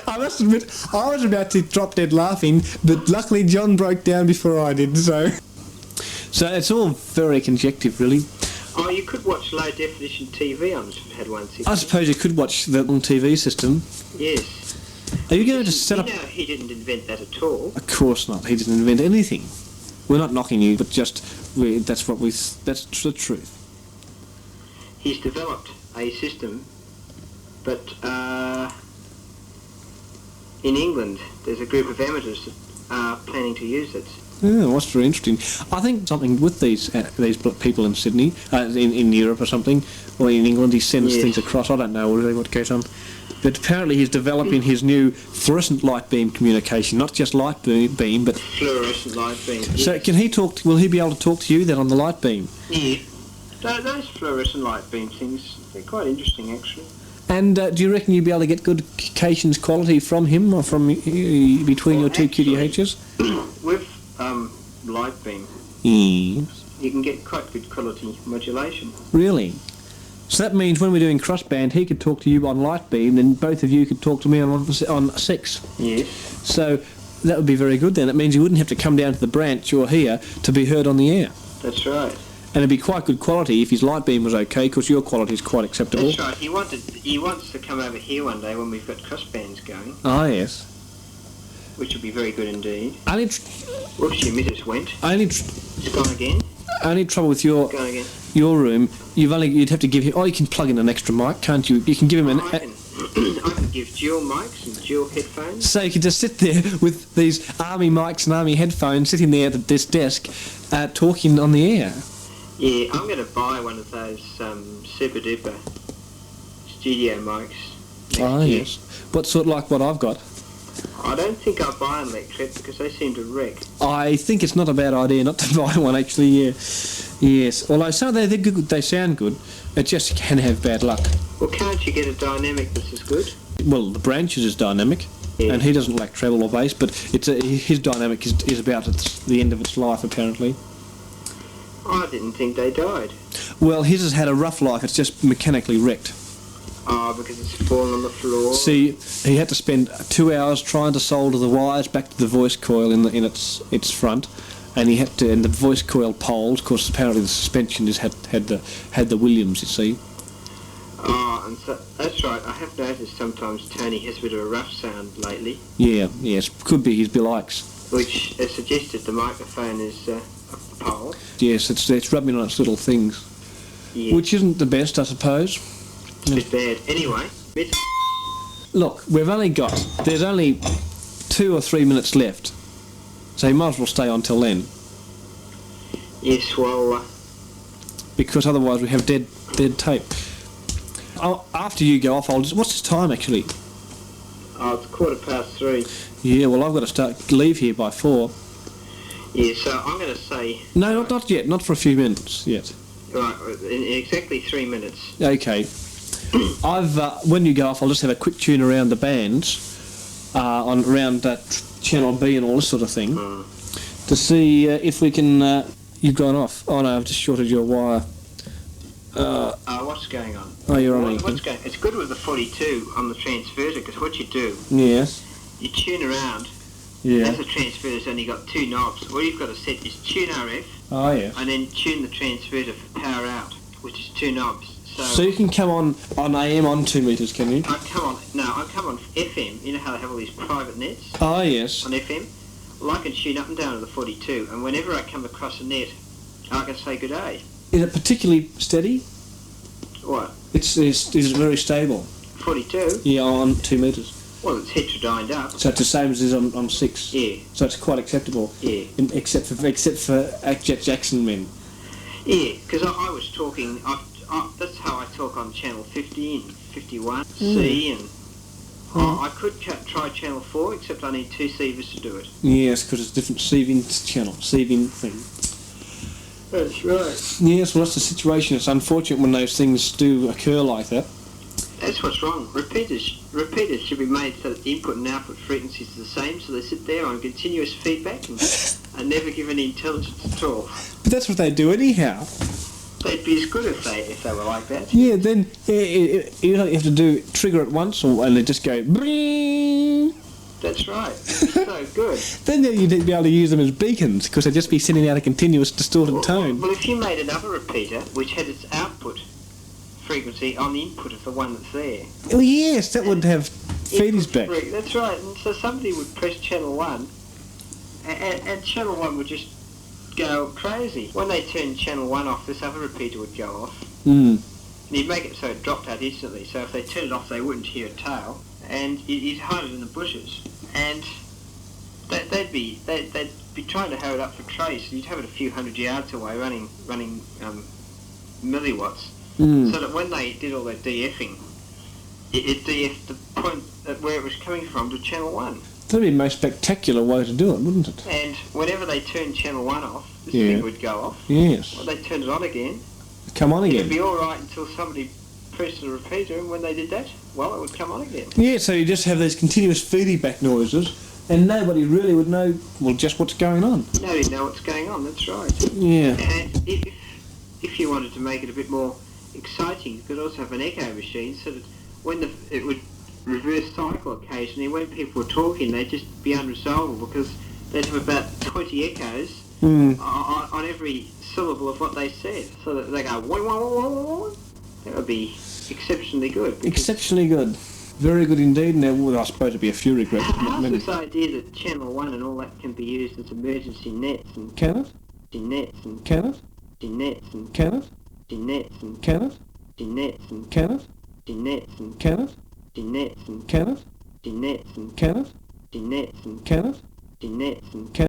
I must admit, I was about to drop dead laughing, but luckily John broke down before I did, so it's all very conjective, really. Oh, you could watch low-definition TV on Had 160. I suppose you could watch the TV system. Yes. Are you going to set up... You know, he didn't invent that at all. Of course not. He didn't invent anything. We're not knocking you, but just... that's the truth. He's developed a system, but in England there's a group of amateurs that are planning to use it. Yeah, that's very interesting. I think something with these people in Sydney, in Europe or something, or in England, he sends things across. I don't know what goes on. But apparently he's developing his new fluorescent light beam communication, not just light beam, but... Fluorescent light beam. So can he talk... will he be able to talk to you then on the light beam? Yeah. Those fluorescent light beam things, they're quite interesting actually. And do you reckon you'd be able to get good communications quality from him or from between your two QDHs? With light beam, yes, you can get quite good quality modulation. Really? So that means when we're doing crossband, he could talk to you on light beam, and both of you could talk to me on 6. Yes. So that would be very good then. It means you wouldn't have to come down to the branch or here to be heard on the air. That's right. And it'd be quite good quality if his light beam was okay, because your quality is quite acceptable. That's right. He wants to come over here one day when we've got crossbands going. Ah, yes. Which would be very good indeed. Whoops, your emitters went. It's gone again. Only trouble with your room, you'd have to give him... Oh, you can plug in an extra mic, can't you? You can give him an... I can give dual mics and dual headphones. So you could just sit there with these army mics and army headphones, sitting there at this desk, talking on the air. Yeah, I'm going to buy one of those super duper studio mics. Ah, yes. What sort like what I've got? I don't think I'll buy them electric because they seem to wreck. I think it's not a bad idea not to buy one, actually, yeah. Yes, although they're good, they sound good, it just can have bad luck. Well, can't you get a dynamic that's as good? Well, the Branches is dynamic, and he doesn't lack treble or bass, but his dynamic is about the end of its life, apparently. I didn't think they died. Well, his has had a rough life, it's just mechanically wrecked. Oh, because it's fallen on the floor. See, he had to spend 2 hours trying to solder the wires back to the voice coil in its front, and he had to, and the voice coil poles. Of course, apparently the suspension had the Williams, you see. Oh, and so that's right. I have noticed sometimes Tony has a bit of a rough sound lately. Yeah, yes, could be his Bill Ikes. Which suggested the microphone is a pole. Yes, it's rubbing on its little things, which isn't the best, I suppose. It's a bit bad. Anyway, look, there's only 2 or 3 minutes left, so you might as well stay on till then. Yes, well... because otherwise we have dead tape. After you go off, what's the time, actually? Oh, it's 3:15. Yeah, well, I've got to leave here by 4. Yeah, so I'm going to say... No, not yet, not for a few minutes yet. Right, in exactly 3 minutes. Okay. When you go off, I'll just have a quick tune around the bands on around Channel B and all this sort of thing, to see if we can... you've gone off. Oh no, I've just shorted your wire. What's going on? Oh, you're on. What's going? It's good with the 42 on the transverter, because what you do, Yes. you tune around. Yeah. As the transverter's only got 2 knobs, all you've got to set is tune RF, Oh, yeah. and then tune the transverter for power out, which is 2 knobs. So you can come on AM on 2 metres, can you? I come on FM. You know how they have all these private nets Oh, yes. on FM? Well, I can tune up and down to the 42, and whenever I come across a net, I can say good day. Is it particularly steady? What? Is it very stable? 42? Yeah, on 2 metres. Well, it's heterodyned up. So it's the same as it is on 6? Yeah. So it's quite acceptable? Yeah. Except for Jet Jackson men? Yeah, because I was talking... that's how I talk on channel 50 and 51, C, and I could try channel 4, except I need 2 sievers to do it. Yes, because it's a different sieving thing. That's right. Yes, well, that's the situation. It's unfortunate when those things do occur like that. That's what's wrong. Repeaters should be made so that the input and output frequencies are the same, so they sit there on continuous feedback and never give any intelligence at all. But that's what they do anyhow. They'd be as good if they were like that. Yeah, then you don't have to trigger it once, and they just go... Bring. That's right. It's so good. Then you'd be able to use them as beacons, because they'd just be sending out a continuous distorted tone. Well, if you made another repeater which had its output frequency on the input of the one that's there... Oh yes, that would have feeders back. That's right. And so somebody would press channel 1, and channel 1 would just go crazy. When they turned channel 1 off, this other repeater would go off. And you'd make it so it dropped out instantly, so if they turned it off they wouldn't hear a tail, and you'd hide it in the bushes, and they'd be trying to have it up for trace, and you'd have it a few hundred yards away running milliwatts, so that when they did all their DFing, it DF'd the point at where it was coming from to channel 1. That'd be the most spectacular way to do it, wouldn't it? And whenever they turned channel 1 off, this thing would go off. Yes. When they turned it on again, come on again. It'd be all right until somebody pressed the repeater, and when they did that, well, it would come on again. Yeah, so you just have these continuous feedback noises, and nobody really would know, well, just what's going on. Nobody know what's going on, that's right. Yeah. And if you wanted to make it a bit more exciting, you could also have an echo machine, so that when it would reverse cycle occasionally, when people were talking, they'd just be unresolvable, because they'd have about 20 echoes on every syllable of what they said, so that they go, wah, wah, wah, wah, wah. That would be exceptionally good. Exceptionally good. Very good indeed, and there would, I suppose, it'd be a few regrets. How's this idea that Channel 1 and all that can be used as emergency nets? And can it? Nets and can it? Nets and can it? Nets and can it? Nets and can it? Nets and can it? Nets and can it? Nets and can it? Nets and can it? Nets and can it? Nets and can